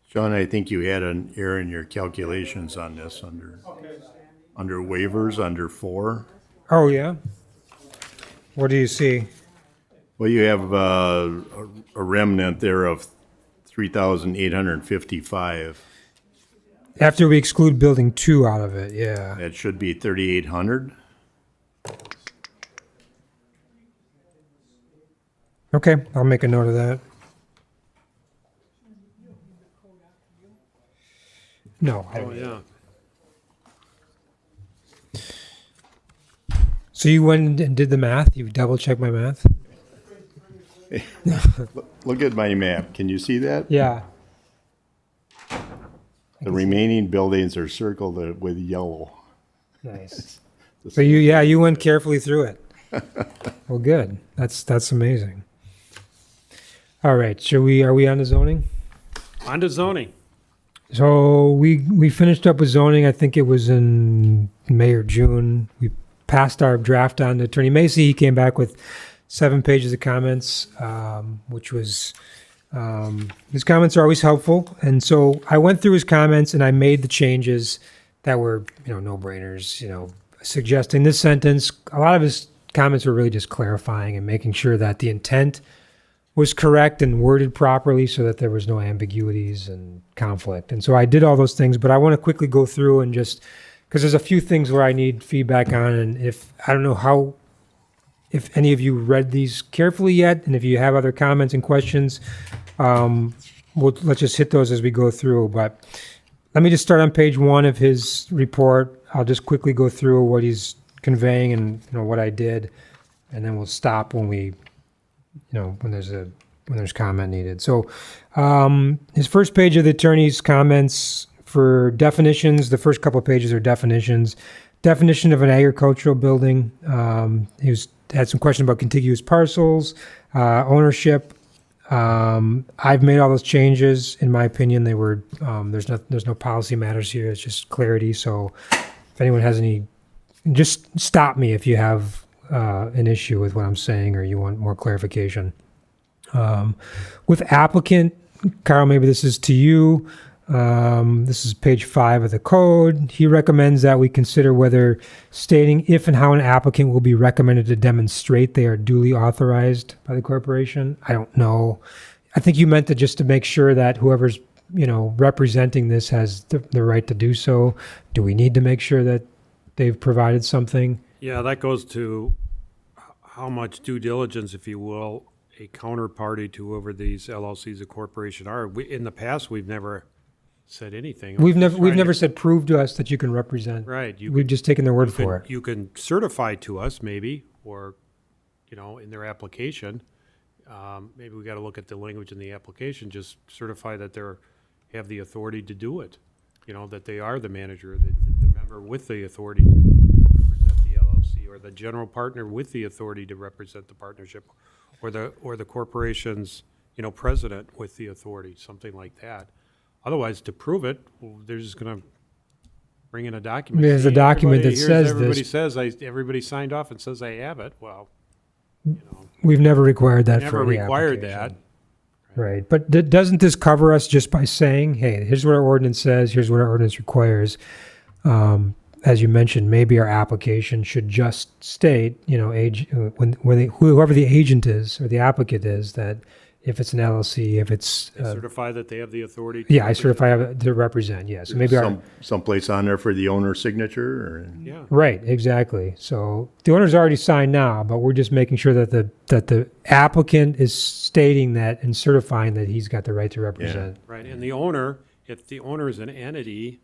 John, I think you had an error in your calculations on this under waivers, under 4. Oh, yeah? What do you see? Well, you have a remnant there of 3,855. After we exclude building 2 out of it, yeah. That should be 3,800. Okay, I'll make a note of that. No, I Oh, don't. yeah. So you went and did the math? You double checked my math? Look at my map. Can you see that? Yeah. The remaining buildings are circled with yellow. Nice. So you went carefully through it. Well, good. That's amazing. All right. Are we on to zoning? On to zoning. So we finished up with zoning. I think it was in May or June. We passed our draft on to Attorney Macy. He came back with 7 pages of comments, which was his comments are always helpful. And so I went through his comments and I made the changes that were no-brainers. Suggesting this sentence. A lot of his comments were really just clarifying and making sure that the intent was correct and worded properly so that there was no ambiguities and conflict. And so I did all those things, but I want to quickly go through and just, because there's a few things where I need feedback on, and I don't know if any of you read these carefully yet, and if you have other comments and questions, let's just hit those as we go through. But let me just start on page 1 of his report. I'll just quickly go through what he's conveying and what I did, and then we'll stop when when there's comment needed. So his first page of the attorney's comments for definitions, the first couple of pages are definitions. Definition of an agricultural building. He had some questions about contiguous parcels, ownership. I've made all those changes. In my opinion, they were, there's no policy matters here. It's just clarity. So if anyone has any, just stop me if you have an issue with what I'm saying or you want more clarification. With applicant, Carl, maybe this is to you. This is page 5 of the code. He recommends that we consider whether stating if and how an applicant will be recommended to demonstrate they are duly authorized by the corporation. I don't know. I think you meant just to make sure that whoever's representing this has the right to do so. Do we need to make sure that they've provided something? Yeah, that goes to how much due diligence, if you will, a counterparty to whoever these LLCs or corporation are. In the past, we've never said anything. We've never said prove to us that you can represent. Right. We've just taken their word for it. You can certify to us maybe, or, in their application. Maybe we got to look at the language in the application, just certify that have the authority to do it. That they are the manager, the member with the authority to represent the LLC, or the general partner with the authority to represent the partnership, or the corporation's, president with the authority, something like that. Otherwise, to prove it, they're just going to bring in a document. There's See, a document that says everybody this. says everybody signed off and says I have it. Well, We've never required that never for any required application. that. Right, but doesn't this cover us just by saying, hey, here's what our ordinance says, here's what our ordinance requires? As you mentioned, maybe our application should just state, whoever the agent is or the applicant is, that if it's an LLC, if it's Certify that they have the authority. To I certify to represent. Yeah, so maybe Someplace on there for the owner's signature, or? Yeah. right, exactly. So the owner's already signed now, but we're just making sure that the applicant is stating that and certifying that he's got the right to represent. Right, and the owner if the owner is an entity,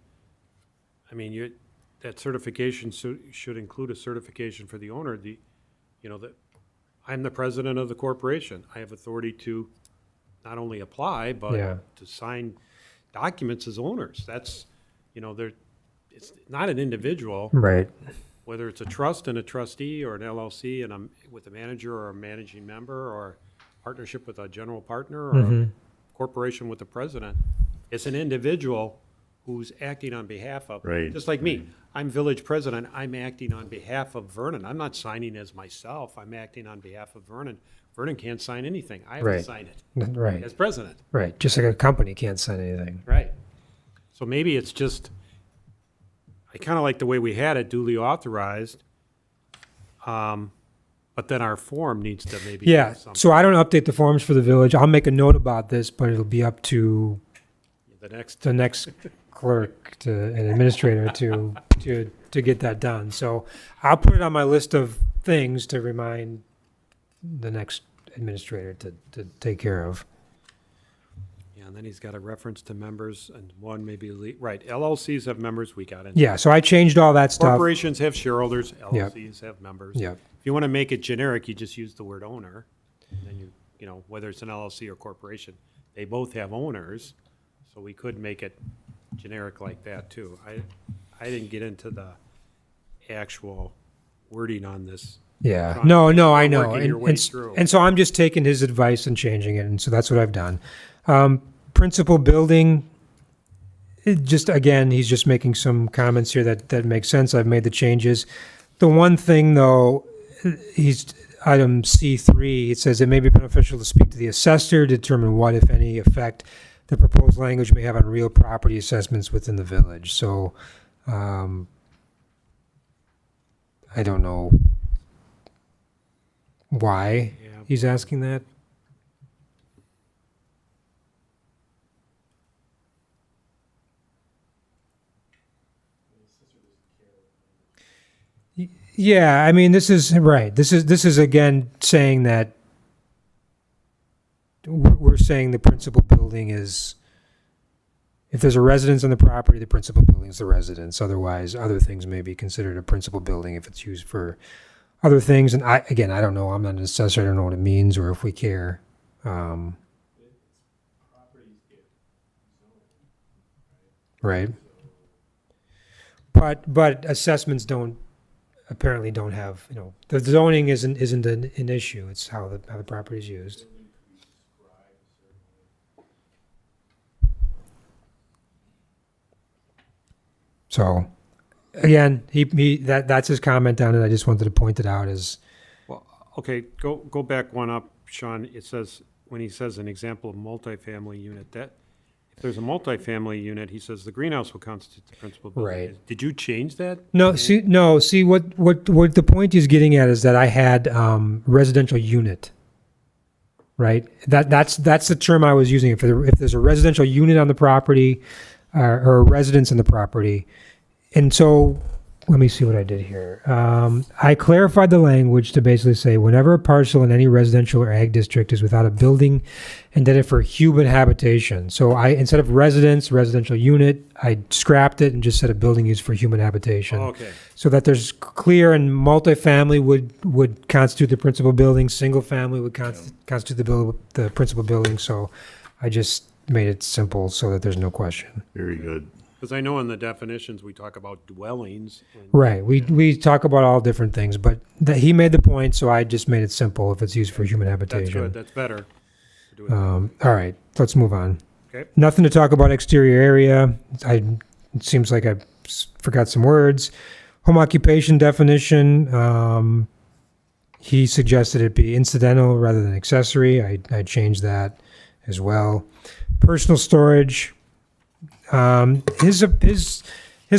I mean, that certification should include a certification for the owner, that I'm the president of the corporation. I have authority to not only apply, Yeah. but to sign documents as owners. That's, it's not an individual, Right. whether it's a trust and a trustee or an LLC and I'm with a manager or a managing member or partnership with a general partner or a corporation with the president. It's an individual who's acting on behalf of. Right. Just like me. I'm village president. I'm acting on behalf of Vernon. I'm not signing as myself. I'm acting on behalf of Vernon. Vernon can't sign anything. I have to Right. sign it Right. as president. Right. Just like a company can't sign anything. Right. So maybe it's just, I kind of like the way we had it duly authorized. But then our form needs to maybe. Yeah. have something. So I don't update the forms for the village. I'll make a note about this, but it'll be up to The next, the next clerk and administrator to get that done. So I'll put it on my list of things to remind the next administrator to take care of. yeah, and then he's got a reference to members and one maybe, right, LLCs have members, we got it. Yeah. So I changed all that stuff. Corporations have shareholders, LLCs have members. Yep. If you want to make it generic, you just use the word owner. And then whether it's an LLC or corporation, they both have owners. So we could make it generic like that too. I didn't get into the actual wording on this. Yeah. Trying No, to- no, I you're know. working your way through. And so I'm just taking his advice and changing it. And so that's what I've done. Principal building, he's just making some comments here that make sense. I've made the changes. The one thing though, item C3, it says it may be beneficial to speak to the assessor to determine what, if any, effect the proposed language may have on real property assessments within the village. So, I don't know why Yeah. he's asking that. Yeah, I mean, this is right. This is again saying that we're saying the principal building is, if there's a residence on the property, the principal building is the residence. Otherwise, other things may be considered a principal building if it's used for other things. And I don't know. I'm not an assessor. I don't know what it means or if we care. Right. But assessments apparently don't have, the zoning isn't an issue. It's how the property is used. So, again, that's his comment on it. I just wanted to point it out as, Well, okay, go back one up, Sean. It says, when he says an example of multifamily unit, that, if there's a multifamily unit, he says the greenhouse will constitute the principal building. Right. Did you change that? no, see what the point he's getting at is that I had residential unit. Right? That's the term I was using. If there's a residential unit on the property, or a residence in the property. And so, let me see what I did here. I clarified the language to basically say whenever a parcel in any residential or ag district is without a building intended for human habitation. So instead of residential unit, I scrapped it and just said a building used for human habitation. Oh, okay. So that there's clear, and multifamily would constitute the principal building, single family would constitute the principal building. So I just made it simple so that there's no question. Very good. Because I know in the definitions, we talk about dwellings. And Right. We talk about all different things, but he made the point, so I just made it simple if it's used for human habitation. That's good, that's better. to do it. All right, let's move on. Okay. Nothing to talk about exterior area. It seems like I forgot some words. Home occupation definition. He suggested it be incidental rather than accessory. I changed that as well. Personal storage. His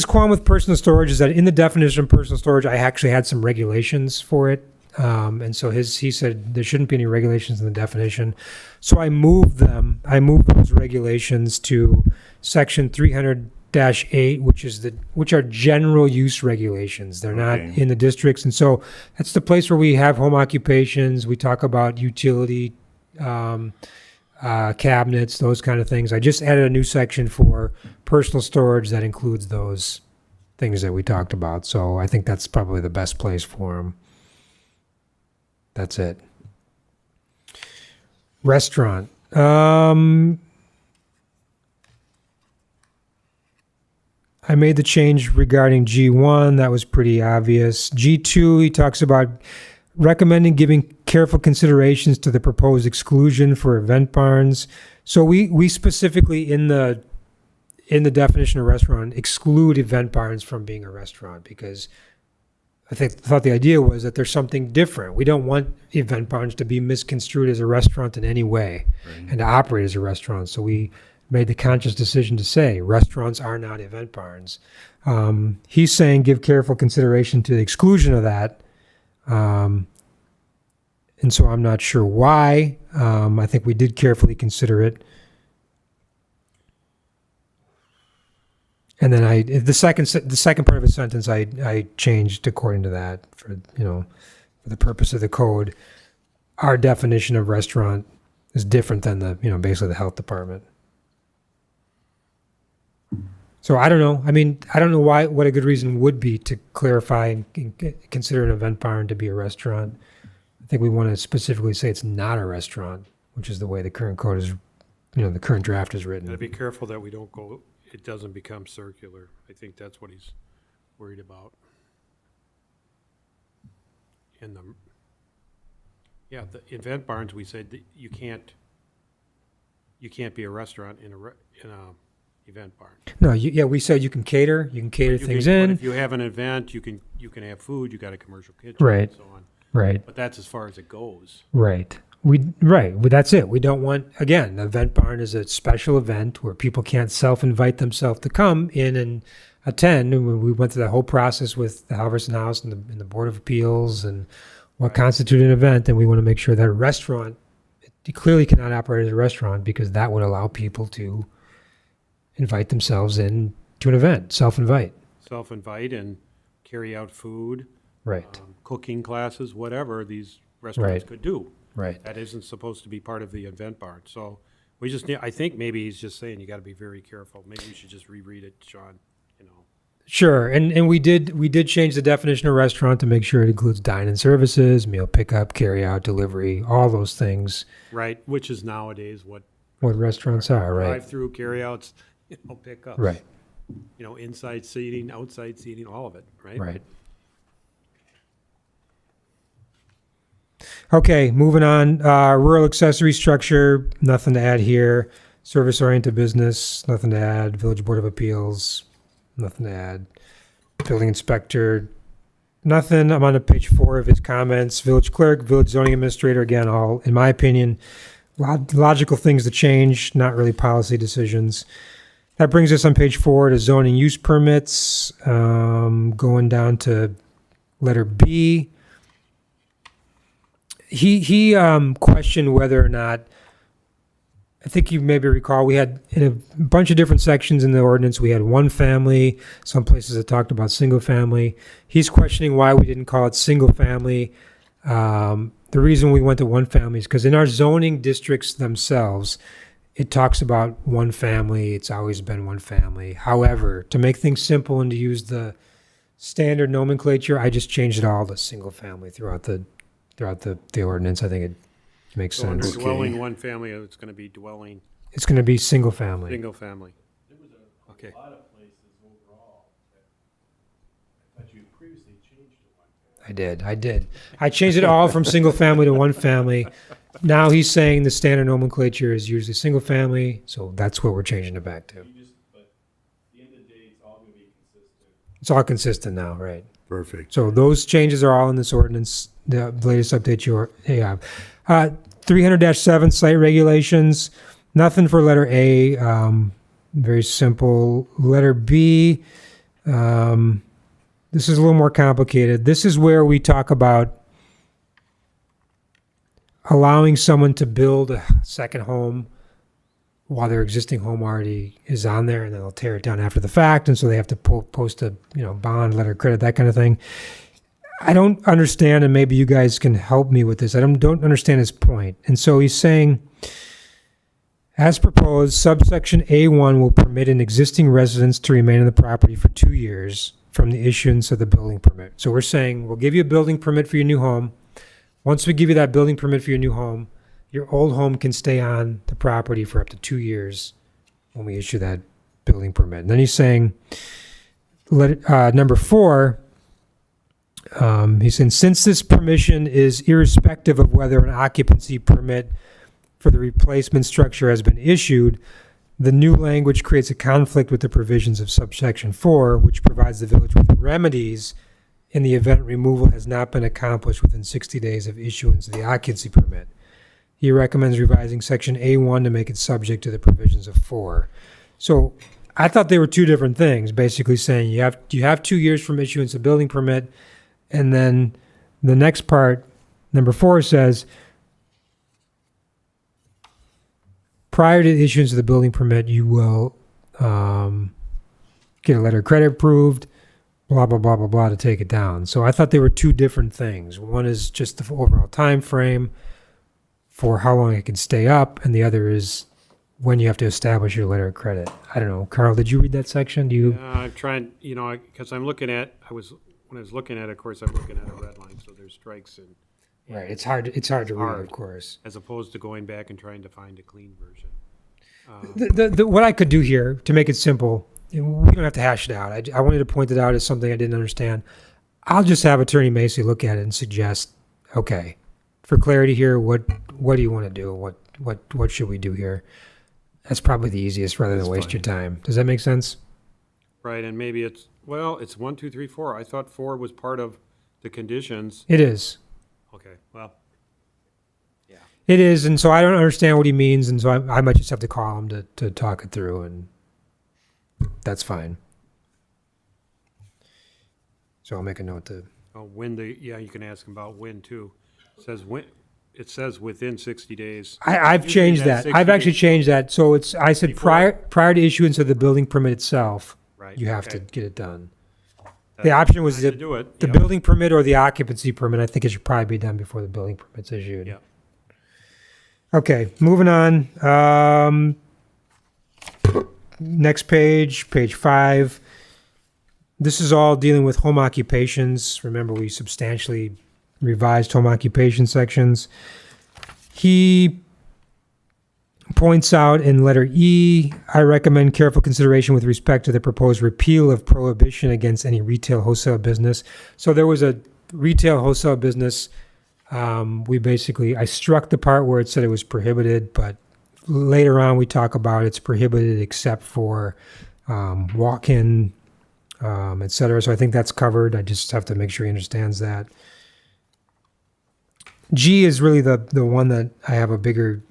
qualm with personal storage is that in the definition of personal storage, I actually had some regulations for it. And so he said there shouldn't be any regulations in the definition. So I moved them. I moved those regulations to section 300-8, which are general use regulations. They're not Okay. in the districts. And so that's the place where we have home occupations. We talk about utility, cabinets, those kind of things. I just added a new section for personal storage that includes those things that we talked about. So I think that's probably the best place for them. That's it. Restaurant. I made the change regarding G1. That was pretty obvious. G2, he talks about recommending giving careful considerations to the proposed exclusion for event barns. So we specifically in the definition of restaurant exclude event barns from being a restaurant because I thought the idea was that there's something different. We don't want event barns to be misconstrued as a restaurant in any way and to operate as a restaurant. So we made the conscious decision to say restaurants are not event barns. He's saying give careful consideration to the exclusion of that. And so I'm not sure why. I think we did carefully consider it. And then the second part of his sentence I changed according to that for the purpose of the code. Our definition of restaurant is different than basically the health department. So I don't know. I mean, I don't know what a good reason would be to clarify and consider an event barn to be a restaurant. I think we want to specifically say it's not a restaurant, which is the way the current code is, the current draft is written. Gotta be careful that it doesn't become circular. I think that's what he's worried about. And the event barns, we said that you can't be a restaurant in a event barn. No, we said you can cater things in. But if you have an event, you can have food, you got a commercial kitchen, Right. and so on. Right. But that's as far as it goes. Right. Well, that's it. We don't want, again, the event barn is a special event where people can't self-invite themselves to come in and attend. And we went through that whole process with the Halverson House and the Board of Appeals and what constituted an event. And we want to make sure that a restaurant, it clearly cannot operate as a restaurant because that would allow people to invite themselves in to an event, self-invite. Self-invite and carry out food. Right. Cooking classes, whatever these restaurants Right. could do. Right. That isn't supposed to be part of the event barn. So I think maybe he's just saying you got to be very careful. Maybe you should just reread it, Sean, Sure. And we did change the definition of restaurant to make sure it includes dine-in services, meal pickup, carry out, delivery, all those things. Right, which is nowadays what Restaurants are, right? drive-through, carry-outs, pickups. Right. Inside seating, outside seating, all of it, right? Right. Okay, moving on. Rural accessory structure, nothing to add here. Service-oriented business, nothing to add. Village Board of Appeals, nothing to add. Building inspector, nothing. I'm on to page 4 of his comments. Village clerk, village zoning administrator, again, all, in my opinion, logical things to change, not really policy decisions. That brings us on page 4 to zoning use permits, going down to letter B. He questioned whether or not, I think you maybe recall, we had in a bunch of different sections in the ordinance, we had one family, some places that talked about single family. He's questioning why we didn't call it single family. The reason we went to one family is because in our zoning districts themselves, it talks about one family. It's always been one family. However, to make things simple and to use the standard nomenclature, I just changed it all to single family throughout the ordinance. I think it makes So under sense. dwelling one family, it's going to be dwelling It's going to be single family. single family. There was Okay. a lot of places overall that I thought you previously changed to one. I did. I changed it all from single family to one family. Now he's saying the standard nomenclature is usually single family, so that's what we're changing it back to. But at the end of the day, it's all going to be consistent. It's all consistent now, right? Perfect. So those changes are all in this ordinance, the latest update you have. 300-7 site regulations, nothing for letter A, very simple. Letter B, this is a little more complicated. This is where we talk about allowing someone to build a second home while their existing home already is on there, and then they'll tear it down after the fact, and so they have to post a bond, letter of credit, that kind of thing. I don't understand, and maybe you guys can help me with this. I don't understand his point. And so he's saying As proposed, subsection A1 will permit an existing residence to remain on the property for 2 years from the issuance of the building permit. So we're saying, we'll give you a building permit for your new home. Once we give you that building permit for your new home, your old home can stay on the property for up to 2 years when we issue that building permit. And then he's saying, number 4, he's saying, since this permission is irrespective of whether an occupancy permit for the replacement structure has been issued, the new language creates a conflict with the provisions of subsection 4, which provides the village with remedies in the event removal has not been accomplished within 60 days of issuance of the occupancy permit. He recommends revising section A1 to make it subject to the provisions of 4. So I thought they were two different things, basically saying you have 2 years from issuance of building permit, and then the next part, number 4, says, prior to the issuance of the building permit, you will get a letter of credit approved, blah, blah, blah, blah, blah, to take it down. So I thought they were two different things. One is just the overall time frame for how long it can stay up, and the other is when you have to establish your letter of credit. I don't know. Carl, did you read that section? Do you? I'm trying, because when I was looking at it, of course, I'm looking at a red line, so there's strikes and. Right. It's hard to read, hard. of course. As opposed to going back and trying to find a clean version. What I could do here to make it simple, we don't have to hash it out. I wanted to point it out as something I didn't understand. I'll just have Attorney Macy look at it and suggest, okay, for clarity here, what do you want to do? What should we do here? That's probably the easiest rather than waste your time. Does that make sense? Right, and maybe it's 1, 2, 3, 4. I thought 4 was part of the conditions. It is. Okay, well, yeah. It is, and so I don't understand what he means, and so I might just have to call him to talk it through, and that's fine. So I'll make a note to. Oh, you can ask him about when too. It says within 60 days. I've Usually changed that's that. 60 I've actually days. changed that. So I said Before? prior to issuance of the building permit itself, Right, you have okay. to get it done. The That's option was fine to do it. the Yep. building permit or the occupancy permit. I think it should probably be done before the building permit's issued. Yep. Okay, moving on. Next page 5. This is all dealing with home occupations. Remember, we substantially revised home occupation sections. He points out in letter E, I recommend careful consideration with respect to the proposed repeal of prohibition against any retail wholesale business. So there was a retail wholesale business. I struck the part where it said it was prohibited, but later on we talk about it's prohibited except for walk-in, et cetera. So I think that's covered. I just have to make sure he understands that. G is really the one that I have a bigger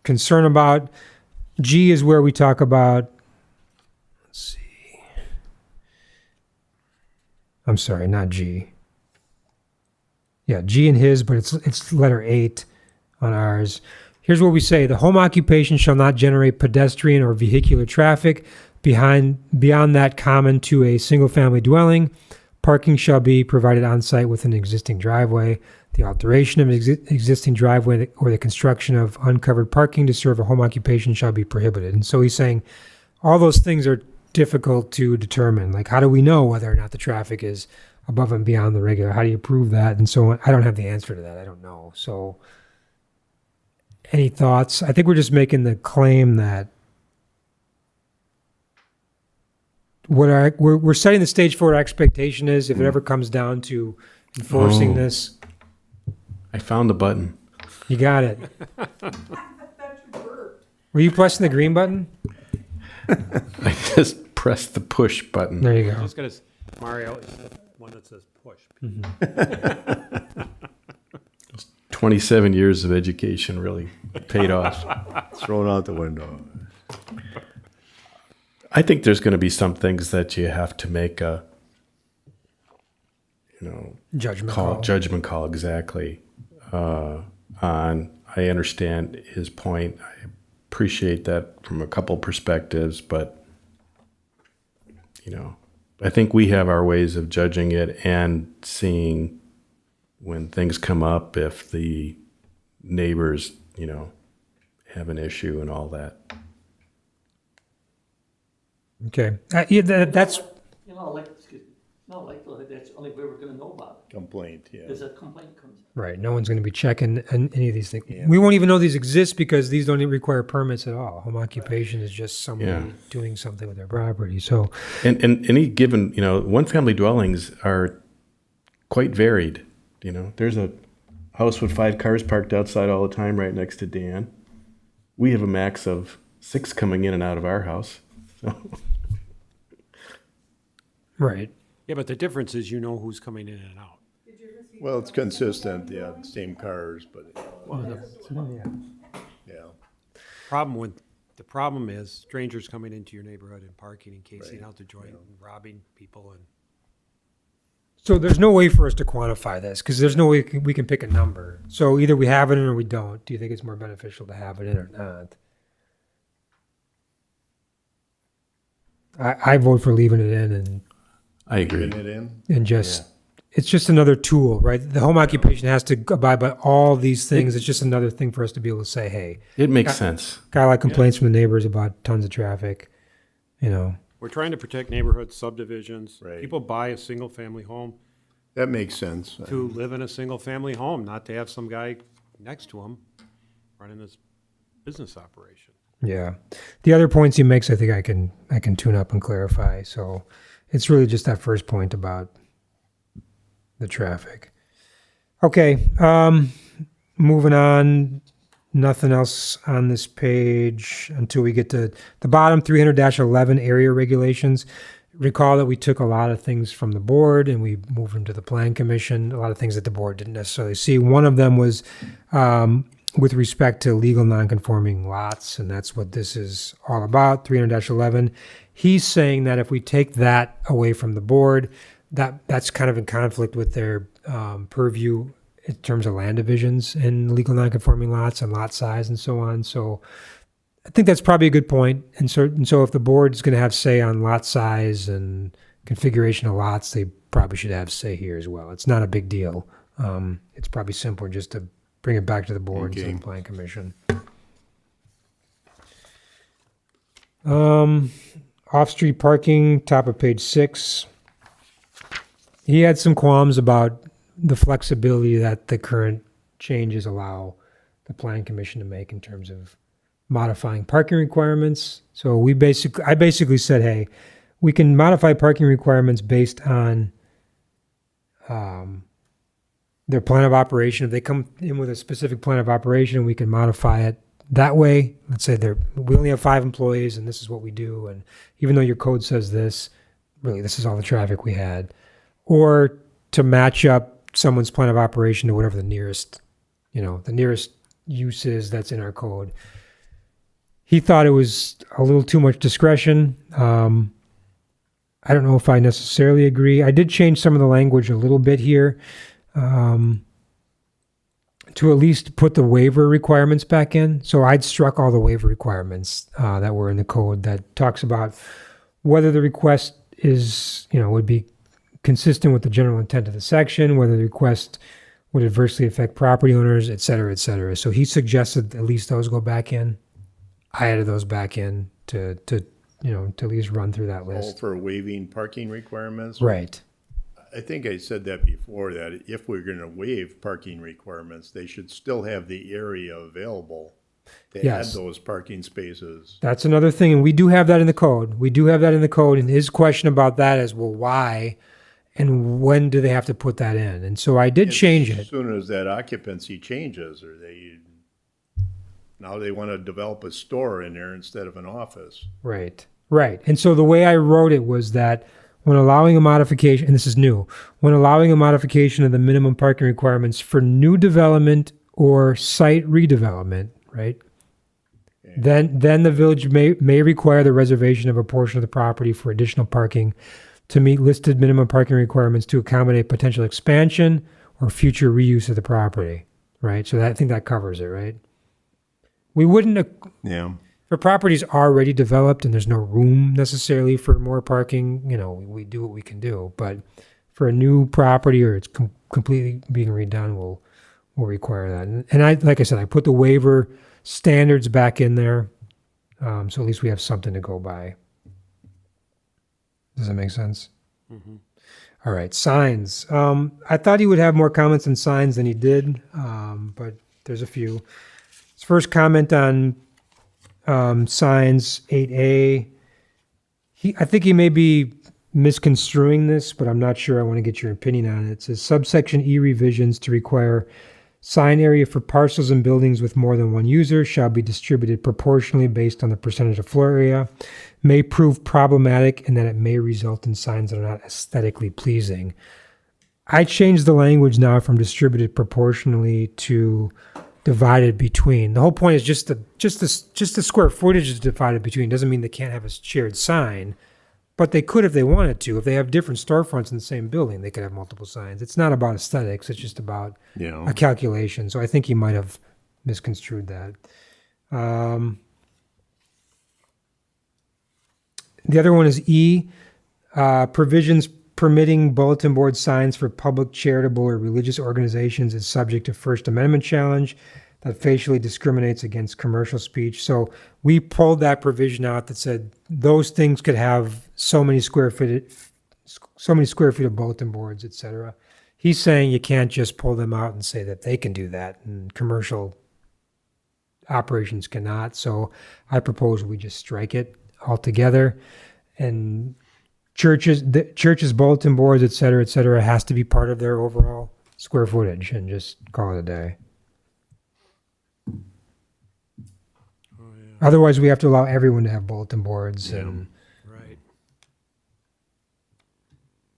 concern about. G is where we talk about, let's see. I'm sorry, not G. Yeah, G in his, but it's letter 8 on ours. Here's what we say. The home occupation shall not generate pedestrian or vehicular traffic beyond that common to a single-family dwelling. Parking shall be provided on-site with an existing driveway. The alteration of an existing driveway or the construction of uncovered parking to serve a home occupation shall be prohibited. And so he's saying all those things are difficult to determine. Like, how do we know whether or not the traffic is above and beyond the regular? How do you prove that? And so on. I don't have the answer to that. I don't know. So any thoughts? I think we're just making the claim that we're setting the stage for what our expectation is if it ever comes down to enforcing this. I found the button. You got it. Were you pressing the green button? I just pressed the push button. There you go. Just gonna, Mario, one that says push. 27 years of education really paid off. Throw it out the window. I think there's going to be some things that you have to make a, judgment call exactly on. I understand his point. I appreciate that from a couple perspectives, but I think we have our ways of judging it and seeing when things come up if the neighbors, have an issue and all that. Okay. Yeah, that's, You know, like, excuse me, no likelihood that's the only way we're gonna know about Complaint, it, yeah. is a complaint comes in. right. No one's going to be checking any of these things. We won't even know these exist because these don't even require permits at all. Home occupation is just somebody Yeah. doing something with their property. So, And any given, one-family dwellings are quite varied. There's a house with 5 cars parked outside all the time right next to Dan. We have a max of 6 coming in and out of our house. So, right. Yeah, but the difference is you know who's coming in and out. Well, it's consistent, yeah, same cars, but, yeah. The problem is strangers coming into your neighborhood and parking and casing Right. out the joint and robbing people and. So there's no way for us to quantify this because there's no way we can pick a number. So either we have it in or we don't. Do you think it's more beneficial to have it in or not? I vote for leaving it in I agree. Putting it in, and just, it's just another tool, right? The home occupation has to abide by all these things. It's just another thing for us to be able to say, hey, It makes sense. got a lot of complaints from the neighbors about tons of traffic, We're trying to protect neighborhoods, subdivisions. Right. People buy a single-family home that makes sense. to live in a single-family home, not to have some guy next to them running this business operation. Yeah. The other points he makes, I think I can tune up and clarify. So it's really just that first point about the traffic. Okay. Moving on. Nothing else on this page until we get to the bottom 300-11 area regulations. Recall that we took a lot of things from the board and we moved them to the plan commission, a lot of things that the board didn't necessarily see. One of them was with respect to legal nonconforming lots, and that's what this is all about, 300-11. He's saying that if we take that away from the board, that's kind of in conflict with their purview in terms of land divisions and legal nonconforming lots and lot size and so on. So I think that's probably a good point. And so if the board's going to have say on lot size and configuration of lots, they probably should have say here as well. It's not a big deal. It's probably simpler just to bring it back to the board and to Okay. the plan commission. Off-street parking, top of page 6. He had some qualms about the flexibility that the current changes allow the plan commission to make in terms of modifying parking requirements. So I basically said, hey, we can modify parking requirements based on their plan of operation. If they come in with a specific plan of operation, we can modify it that way. Let's say we only have 5 employees and this is what we do. And even though your code says this, really, this is all the traffic we had. Or to match up someone's plan of operation to whatever the nearest use is that's in our code. He thought it was a little too much discretion. I don't know if I necessarily agree. I did change some of the language a little bit here to at least put the waiver requirements back in. So I'd struck all the waiver requirements that were in the code that talks about whether the request is, would be consistent with the general intent of the section, whether the request would adversely affect property owners, et cetera, et cetera. So he suggested at least those go back in. I added those back in to at least run through that All list. for waiving parking requirements. Right. I think I said that before, that if we're gonna waive parking requirements, they should still have the area available to add Yes. those parking spaces. That's another thing, and we do have that in the code. And his question about that is, well, why and when do they have to put that in? And so I did change As it. soon as that occupancy changes, or now they wanna develop a store in there instead of an office. Right. And so the way I wrote it was that when allowing a modification, and this is new, when allowing a modification of the minimum parking requirements for new development or site redevelopment, right? Then the village may require the reservation of a portion of the property for additional parking to meet listed minimum parking requirements to accommodate potential expansion or future reuse of the property, right? So I think that covers it, right? We wouldn't, Yeah. for properties already developed and there's no room necessarily for more parking, we do what we can do. But for a new property or it's completely being redone, we'll require that. And like I said, I put the waiver standards back in there. So at least we have something to go by. Does that make sense? All right, signs. I thought he would have more comments on signs than he did, but there's a few. His first comment on signs 8A. I think he may be misconstruing this, but I'm not sure. I want to get your opinion on it. It says subsection E revisions to require sign area for parcels and buildings with more than one user shall be distributed proportionally based on the percentage of floor area, may prove problematic, and that it may result in signs that are not aesthetically pleasing. I changed the language now from distributed proportionally to divided between. The whole point is just the square footage is divided between. Doesn't mean they can't have a shared sign, but they could if they wanted to. If they have different storefronts in the same building, they could have multiple signs. It's not about aesthetics. It's just about a calculation. So I think he might have misconstrued that. The other one is E, provisions permitting bulletin board signs for public, charitable, or religious organizations is subject to First Amendment challenge that facially discriminates against commercial speech. So we pulled that provision out that said those things could have so many square feet of bulletin boards, et cetera. He's saying you can't just pull them out and say that they can do that, and commercial operations cannot. So I propose we just strike it altogether, and churches, bulletin boards, et cetera, has to be part of their overall square footage, and just call it a day. Otherwise, we have to allow everyone to have bulletin boards and Right.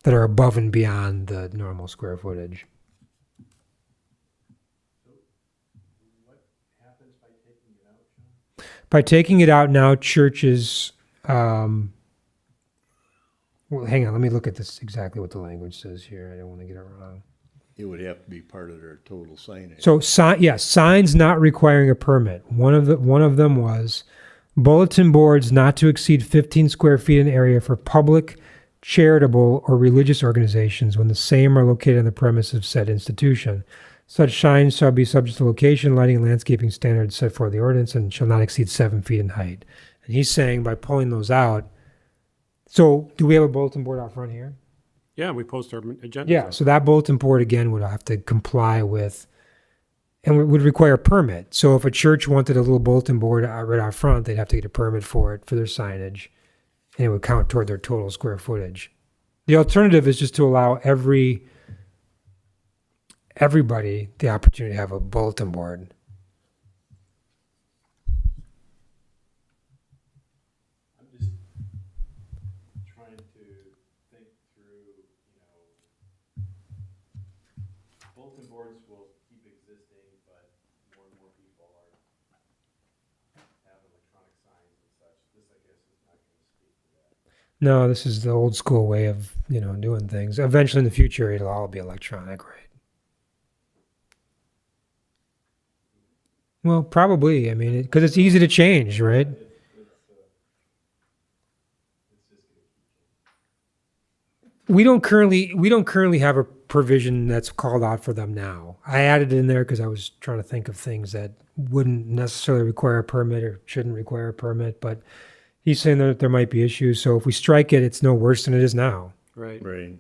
that are above and beyond the normal square footage. By taking it out now, churches, well, hang on, let me look at this exactly what the language says here. I don't want to get it wrong. It would have to be part of their total signage. So, signs not requiring a permit. One of them was bulletin boards not to exceed 15 square feet in area for public, charitable, or religious organizations when the same are located on the premise of said institution. Such signs shall be subject to location, lighting, and landscaping standards set forth in the ordinance and shall not exceed 7 feet in height. And he's saying by pulling those out, so do we have a bulletin board out front here? Yeah, we post our agenda. Yeah, so that bulletin board again would have to comply with, and would require a permit. So if a church wanted a little bulletin board right out front, they'd have to get a permit for it, for their signage, and it would count toward their total square footage. The alternative is just to allow everybody the opportunity to have a bulletin board. I'm just trying to think through, bulletin boards will keep existing, but more and more people have electronic signs and such. This, I guess, is not going to speak to that. No, this is the old school way of, doing things. Eventually in the future, it'll all be electronic, right? Well, probably. I mean, because it's easy to change, right? We don't currently have a provision that's called out for them now. I added it in there because I was trying to think of things that wouldn't necessarily require a permit or shouldn't require a permit, but he's saying that there might be issues. So if we strike it, it's no worse than it is now. Right. Right.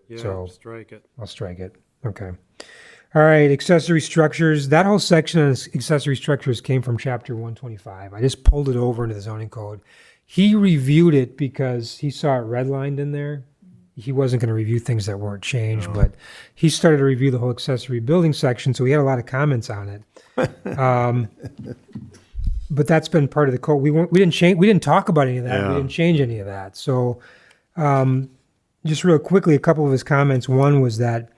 Yeah, So- strike it. I'll strike it. Okay. All right, accessory structures. That whole section on accessory structures came from chapter 125. I just pulled it over into the zoning code. He reviewed it because he saw it redlined in there. He wasn't going to review things that weren't changed, but he started to review the whole accessory building section, so he had a lot of comments on it. But that's been part of the code. We didn't change. We didn't talk about any of that. We Yeah. didn't change any of that. So, just real quickly, a couple of his comments. One was that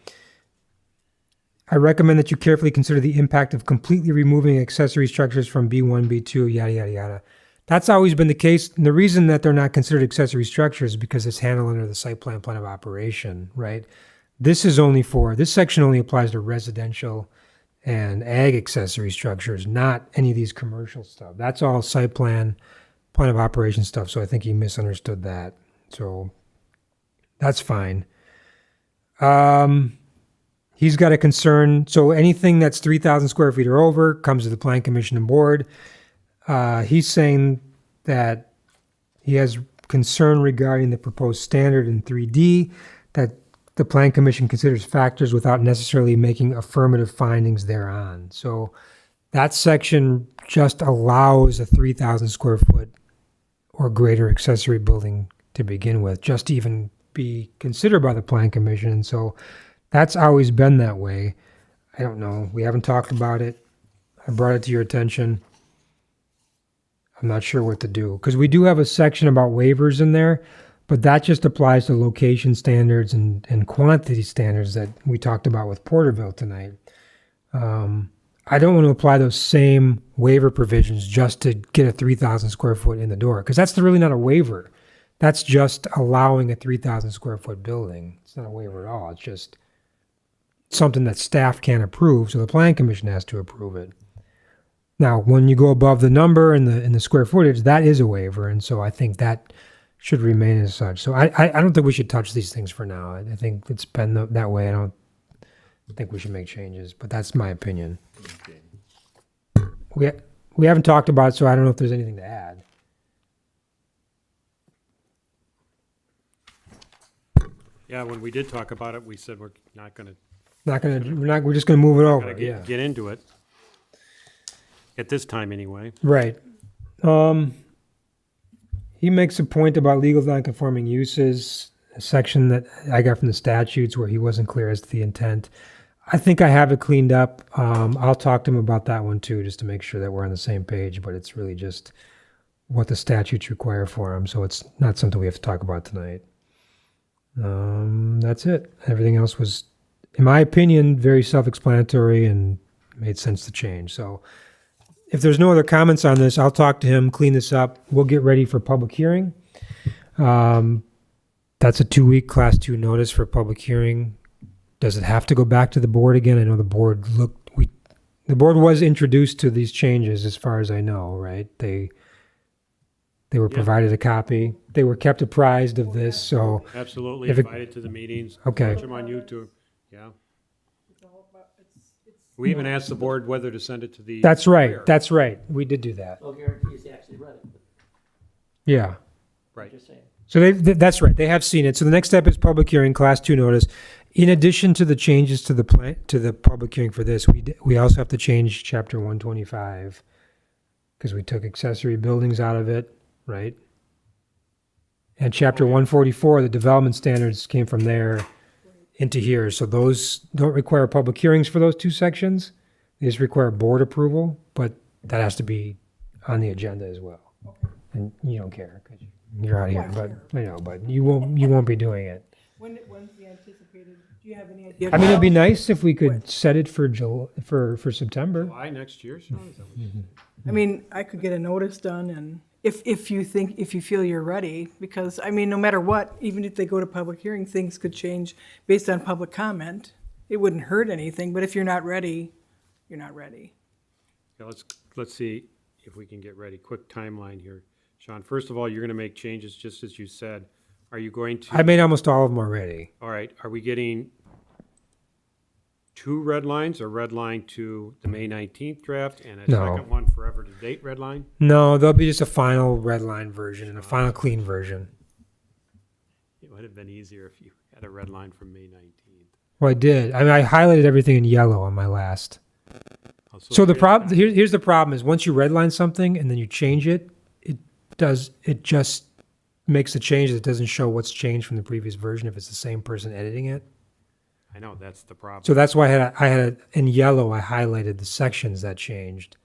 I recommend that you carefully consider the impact of completely removing accessory structures from B1, B2, yada, yada, yada. That's always been the case. And the reason that they're not considered accessory structures is because it's handled under the site plan of operation, right? This section only applies to residential and ag accessory structures, not any of these commercial stuff. That's all site plan of operation stuff. So I think he misunderstood that. So that's fine. he's got a concern. So anything that's 3,000 square feet or over comes to the Plan Commission and Board. He's saying that he has concern regarding the proposed standard in 3D that the Plan Commission considers factors without necessarily making affirmative findings thereon. So that section just allows a 3,000 square foot or greater accessory building to begin with, just to even be considered by the Plan Commission. So that's always been that way. I don't know. We haven't talked about it. I brought it to your attention. I'm not sure what to do, because we do have a section about waivers in there, but that just applies to location standards and quantity standards that we talked about with Porterville tonight. I don't want to apply those same waiver provisions just to get a 3,000 square foot in the door, because that's really not a waiver. That's just allowing a 3,000 square foot building. It's not a waiver at all. It's just something that staff can't approve, so the Plan Commission has to approve it. Now, when you go above the number and the square footage, that is a waiver, and so I think that should remain as such. So I don't think we should touch these things for now. I think it's been that way. I don't think we should make changes, but that's my opinion. We haven't talked about it, so I don't know if there's anything to add. Yeah, when we did talk about it, we said we're not gonna We're just gonna move it over. get, Yeah. get into it. At this time, anyway. Right. He makes a point about legal non-conforming uses, a section that I got from the statutes where he wasn't clear as to the intent. I think I have it cleaned up. I'll talk to him about that one too, just to make sure that we're on the same page, but it's really just what the statutes require for him, so it's not something we have to talk about tonight. That's it. Everything else was, in my opinion, very self-explanatory and made sense to change. So if there's no other comments on this, I'll talk to him, clean this up. We'll get ready for public hearing. That's a 2-week Class 2 notice for public hearing. Does it have to go back to the board again? I know the board the board was introduced to these changes as far as I know, right? They were provided a copy. They were kept apprised of this, so Absolutely, If it- invited to the meetings. Okay. Watch them on YouTube, yeah. We even asked the board whether to send it to the. that's right. lawyer. That's right. We did do that. No guarantees they actually read it, but Yeah. Right. just saying. So that's right. They have seen it. So the next step is public hearing, Class 2 notice. In addition to the changes to the plan, to the public hearing for this, we also have to change Chapter 125 because we took accessory buildings out of it, right? And Chapter 144, the development standards came from there into here. So those don't require public hearings for those two sections. They just require board approval, but that has to be on the agenda as well. And you don't care because you're out here, but I know, but you won't be doing it. When's the anticipated, do you have any idea? I mean, it'd be nice if we could set it for for September. July next year, Sean, is that what you said? I mean, I could get a notice done, and if you feel you're ready, because, I mean, no matter what, even if they go to public hearing, things could change based on public comment. It wouldn't hurt anything, but if you're not ready, you're not ready. Yeah, let's see if we can get ready. Quick timeline here. Sean, first of all, you're gonna make changes, just as you said. Are you going to? I made almost all of them already. All right, are we getting 2 red lines, or red line to the May 19th draft and a No. second one forever to date red line? No, there'll be just a final red line version and a final clean version. It would have been easier if you had a red line from May 19th. Well, I did. I mean, I highlighted everything in yellow on my last. So the problem here's the problem is once you redline something and then you change it, it just makes the change. It doesn't show what's changed from the previous version if it's the same person editing it. I know, that's the problem. So that's why I had in yellow. I highlighted the sections that changed.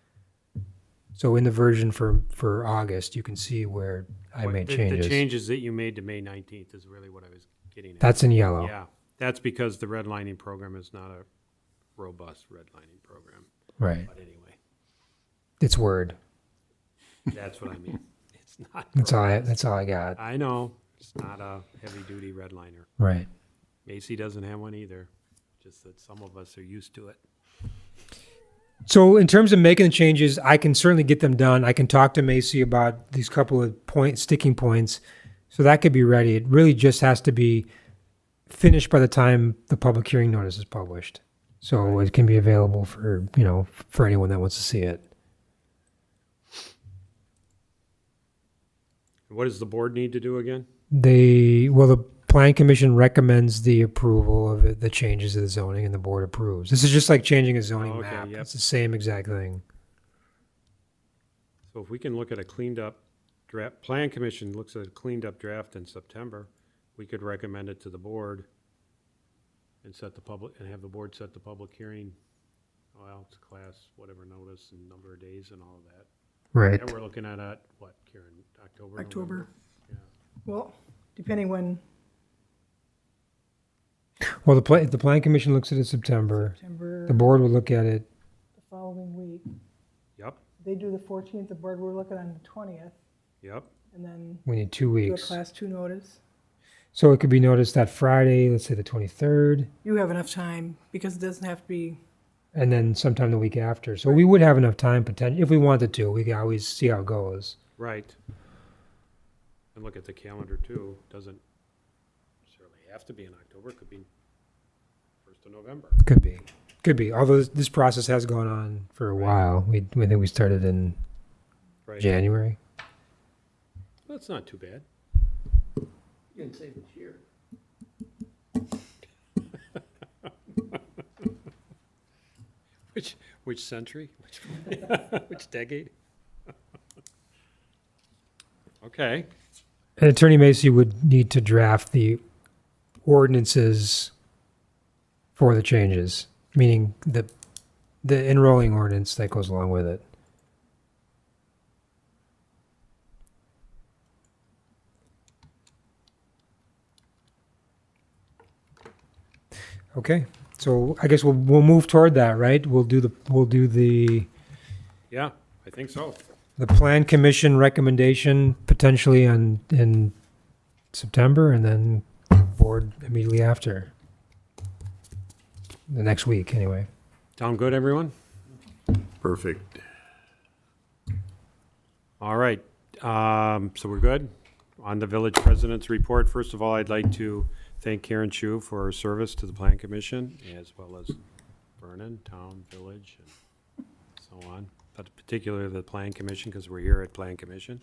So in the version for August, you can see where I made changes. The changes that you made to May 19th is really what I was getting at. That's in yellow. Yeah, that's because the redlining program is not a robust redlining program. Right. But anyway, It's Word. that's what I mean. It's not. That's all I got. I know, it's not a heavy-duty redliner. Right. Macy doesn't have one either, just that some of us are used to it. So in terms of making the changes, I can certainly get them done. I can talk to Macy about these couple of sticking points. So that could be ready. It really just has to be finished by the time the public hearing notice is published. So it can be available for, for anyone that wants to see it. What does the board need to do again? The Plan Commission recommends the approval of it, the changes of the zoning, and the board approves. This is just like changing a zoning Oh, okay, map. yep. It's the same exact thing. So if we can look at a cleaned up draft, Plan Commission looks at a cleaned up draft in September, we could recommend it to the board and have the board set the public hearing. Well, it's class, whatever notice and number of days and all of that. Right. And we're looking at, what, Karen, October? October. November? Yeah. Well, depending when Well, the Plan Commission looks at it in September. September, The board would look at it. the following week. Yep, They do the 14th, the board, we're looking on the 20th, yep. and then We need 2 do a weeks. class 2 notice. So it could be noticed that Friday, let's say the 23rd, You have enough time, because it doesn't have to be, and then sometime the week after. So we would have enough time potentially if we wanted to. We could always see how it goes. Right. And look at the calendar too, doesn't necessarily have to be in October, it could be 1st of November. Could be. Although this process has gone on for a while. We think we started in Right. January. That's not too bad. You didn't say this year. Which century? Which decade? Okay, And Attorney Macy would need to draft the ordinances for the changes, meaning the enrolling ordinance that goes along with it. Okay, so I guess we'll move toward that, right? We'll do the yeah, I think so. the Plan Commission recommendation potentially in September, and then board immediately after. The next week, anyway. Sound good, everyone? Perfect. All right, so we're good? On the village president's report, first of all, I'd like to thank Karen Chu for her service to the Plan Commission, as well as Vernon, town, village, and so on. But particularly the Plan Commission, because we're here at Plan Commission.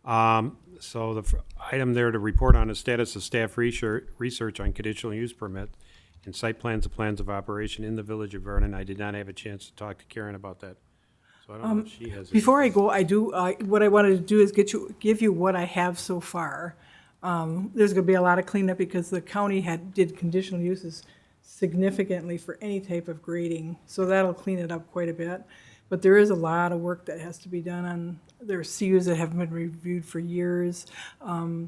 So the item there to report on is status of staff research on conditional use permit and site plans and plans of operation in the village of Vernon. I did not have a chance to talk to Karen about that. So I don't know if she has. before I go, what I wanted to do is give you what I have so far. There's gonna be a lot of cleanup because the county did conditional uses significantly for any type of grading, so that'll clean it up quite a bit. But there is a lot of work that has to be done on, there are CUs that haven't been reviewed for years. The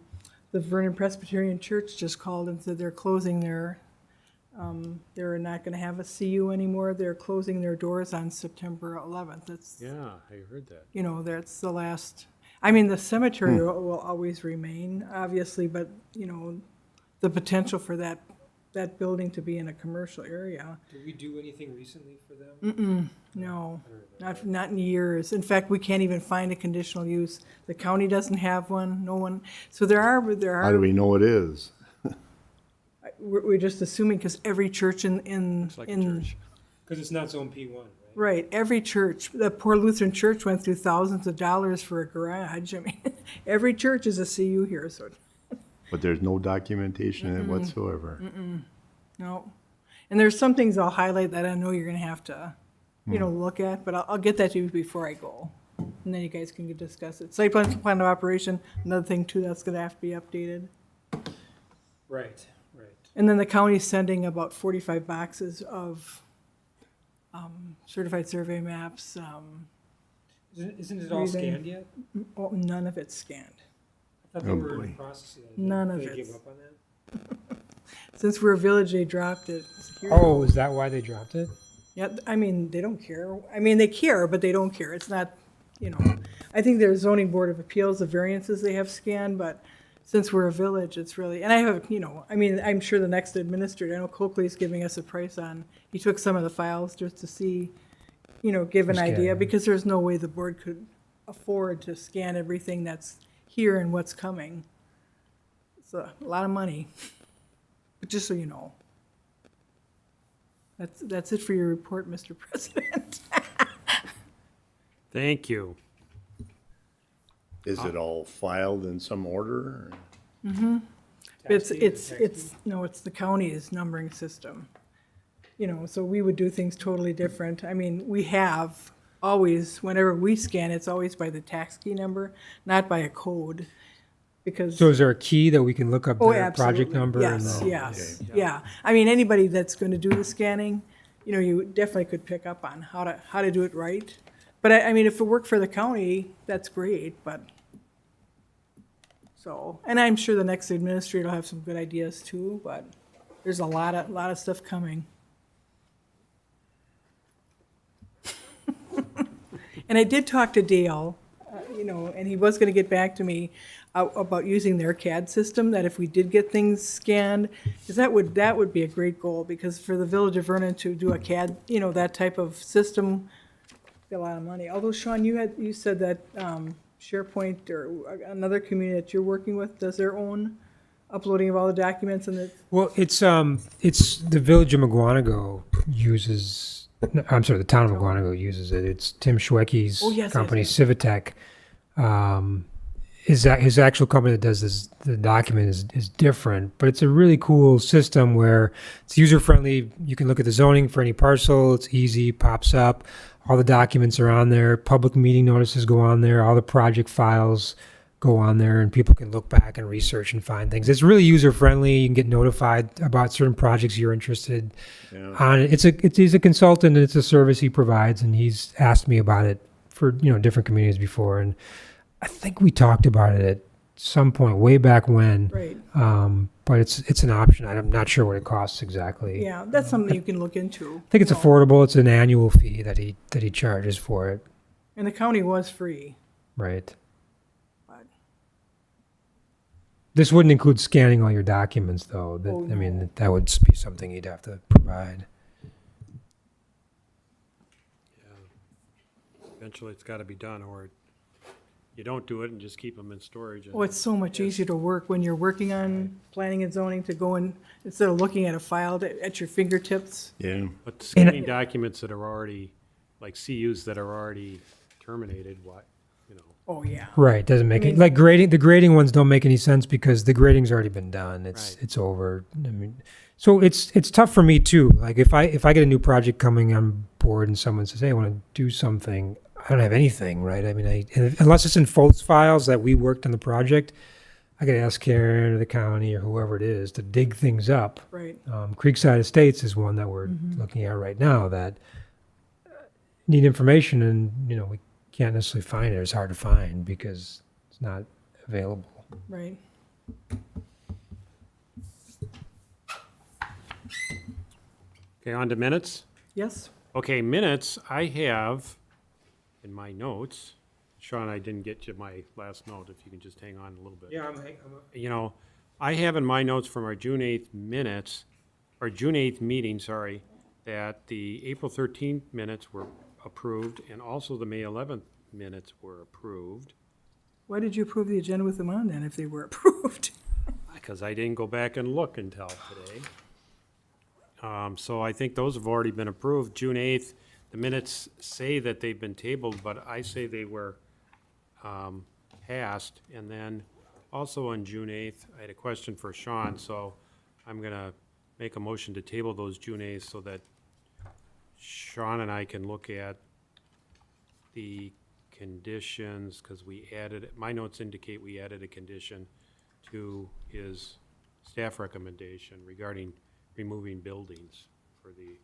Vernon Presbyterian Church just called and said they're closing they're not gonna have a CU anymore. They're closing their doors on September 11th. That's, Yeah, I heard that. that's the last, I mean, the cemetery will always remain, obviously, but, the potential for that building to be in a commercial area, Did we do anything recently for them? no, not in years. In fact, we can't even find a conditional use. The county doesn't have one, no one, so How do we know it is? we're just assuming, because every church in. It's like a church. Because it's not zone P1, right? Right, every church, the poor Lutheran church went through thousands of dollars for a garage. I mean, every church is a CU here, so, But there's no documentation in it whatsoever. no. And there's some things I'll highlight that I know you're gonna have to, look at, but I'll get that to you before I go. And then you guys can discuss it. Site plan of operation, another thing too, that's gonna have to be updated. Right. And then the county's sending about 45 boxes of certified survey maps. Isn't it all all scanned scanned yet? None of it's scanned. I thought they were in the process of that. None of They it. gave up on that? Since we're a village, they dropped it. Here- Oh, is that why they dropped it? Yeah, I mean, they don't care. I mean, they care, but they don't care. It's not, I think their zoning board of appeals, the variances they have scanned, but since we're a village, it's really, and I have, I mean, I'm sure the next administrator, I know Coakley's giving us a price on, he took some of the files just to see, give an Scan idea, them. because there's no way the board could afford to scan everything that's here and what's coming. It's a lot of money, but just so you know. That's it for your report, Mr. President. Thank you. Is it all filed in some order? It's the county's numbering system. So we would do things totally different. I mean, we have always, whenever we scan, it's always by the tax key number, not by a code, because. So is there a key that we can look up Oh, their project absolutely. number? Yes, and- yes, yeah. I mean, anybody that's going to do the scanning, you definitely could pick up on how to do it right. But I mean, if it worked for the county, that's great, but. So, and I'm sure the next administrator will have some good ideas too, but there's a lot of stuff coming. And I did talk to Dale, and he was gonna get back to me about using their CAD system, that if we did get things scanned, because that would be a great goal, because for the Village of Vernon to do a CAD, that type of system, be a lot of money. Although, Sean, you said that SharePoint or another community that you're working with does their own uploading of all the documents, and Well, it's the Village of McGuanago uses. I'm sorry, the town of McGuanago uses it. It's Tim Schwecky's Oh, yes, company, yes. Civitech. His actual company that does this, the document is different, but it's a really cool system where it's user friendly. You can look at the zoning for any parcel. It's easy, pops up. All the documents are on there. Public meeting notices go on there. All the project files go on there, and people can look back and research and find things. It's really user friendly. You can get notified about certain projects you're interested on. He's a consultant, and it's a service he provides, and he's asked me about it for different communities before, and I think we talked about it at some point way back when. right, But it's an option. I'm not sure what it costs exactly. yeah, that's something you can look into. I think it's affordable. It's an annual fee that he charges for it. And the county was free. Right. But- This wouldn't include scanning all your documents, though. Oh, I mean, no. that would be something you'd have to provide. Eventually, it's got to be done, or you don't do it and just keep them in storage. Oh, it's so much easier to work when you're working on planning and zoning, to go in, instead of looking at a file at your fingertips. Yeah. But scanning documents that are already, like CUs that are already terminated, Oh, yeah. Right. Doesn't make I mean- it like grading. The grading ones don't make any sense because the grading's already been done. Right. It's over. I mean, so it's tough for me too. Like if I get a new project coming on board and someone says, "Hey, I want to do something," I don't have anything, right? I mean, unless it's in FOLS files that we worked on the project, I could ask Karen or the county or whoever it is to dig things up. Right, Creekside Estates is one that we're looking at right now that need information, and we can't necessarily find it. It's hard to find because it's not available. right. Okay, on to minutes. Yes? Okay, minutes, I have in my notes, Sean, I didn't get you my last note, if you can just hang on a little bit. Yeah, I have in my notes from our June 8th minutes, or June 8th meeting, sorry, that the April 13th minutes were approved, and also the May 11th minutes were approved, Why did you approve the agenda with them on then if they were approved? because I didn't go back and look until today. So I think those have already been approved. June 8th, the minutes say that they've been tabled, but I say they were passed. And then also on June 8th, I had a question for Sean, so I'm going to make a motion to table those June 8th so that Sean and I can look at the conditions, because we added, my notes indicate we added a condition to his staff recommendation regarding removing buildings for the,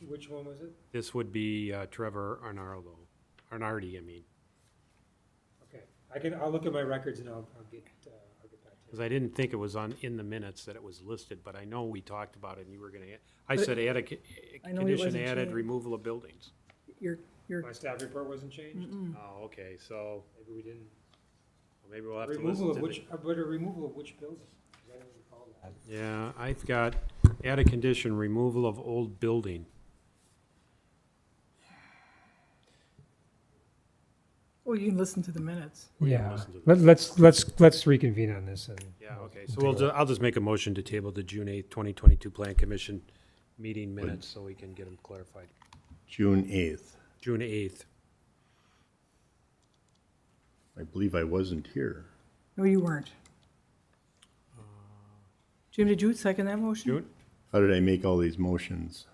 Which one was it? this would be Trevor Arnardi, I mean, Okay, I'll look at my records and I'll get back to because I didn't think it was in the minutes that it was listed, but I know we talked about it and you were gonna, I said add a I know it condition wasn't added, changed. removal of buildings. Your, My staff report wasn't changed. Oh, okay, so Maybe we didn't. maybe we'll have to listen to the. But a removal of which building? 'Cause I don't recall that. Yeah, I've got, add a condition, removal of old building. well, Well, you can listen to the minutes. Yeah, listen to the- let's reconvene on this and. Yeah, okay, so I'll just make a motion to table the June 8th, 2022 Plan Commission meeting minutes so we can get them clarified. June 8th. June 8th. I believe I wasn't here. No, you weren't. Jim, did you second that motion? June, How did I make all these motions?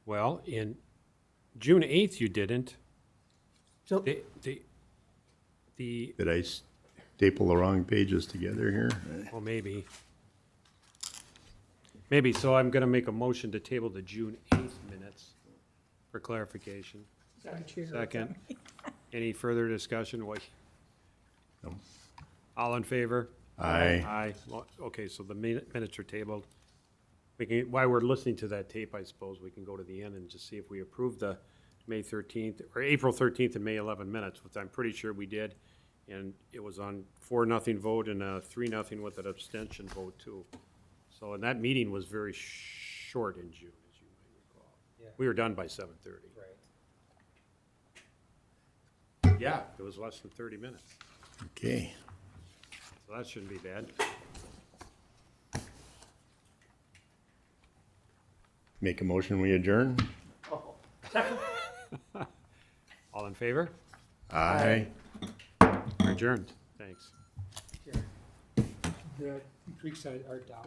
well, in June 8th, you didn't. So- The, Did I staple the wrong pages together here? well, maybe. Maybe, so I'm gonna make a motion to table the June 8th minutes for clarification. Second. Any further discussion? What? No. All in favor? Aye. Aye. Well, okay, so the minutes are tabled. We can, while we're listening to that tape, I suppose, we can go to the end and just see if we approve the May 13th, or April 13th and May 11 minutes, which I'm pretty sure we did. And it was on 4-0 vote and a 3-0 with an abstention vote too. So, and that meeting was very short in June, as you might recall. We were done by 7:30. Right. Yeah, it was less than 30 minutes, Okay. so that shouldn't be bad. Make a motion, we adjourn? All in favor? Aye. We're adjourned. Thanks. The Creekside Art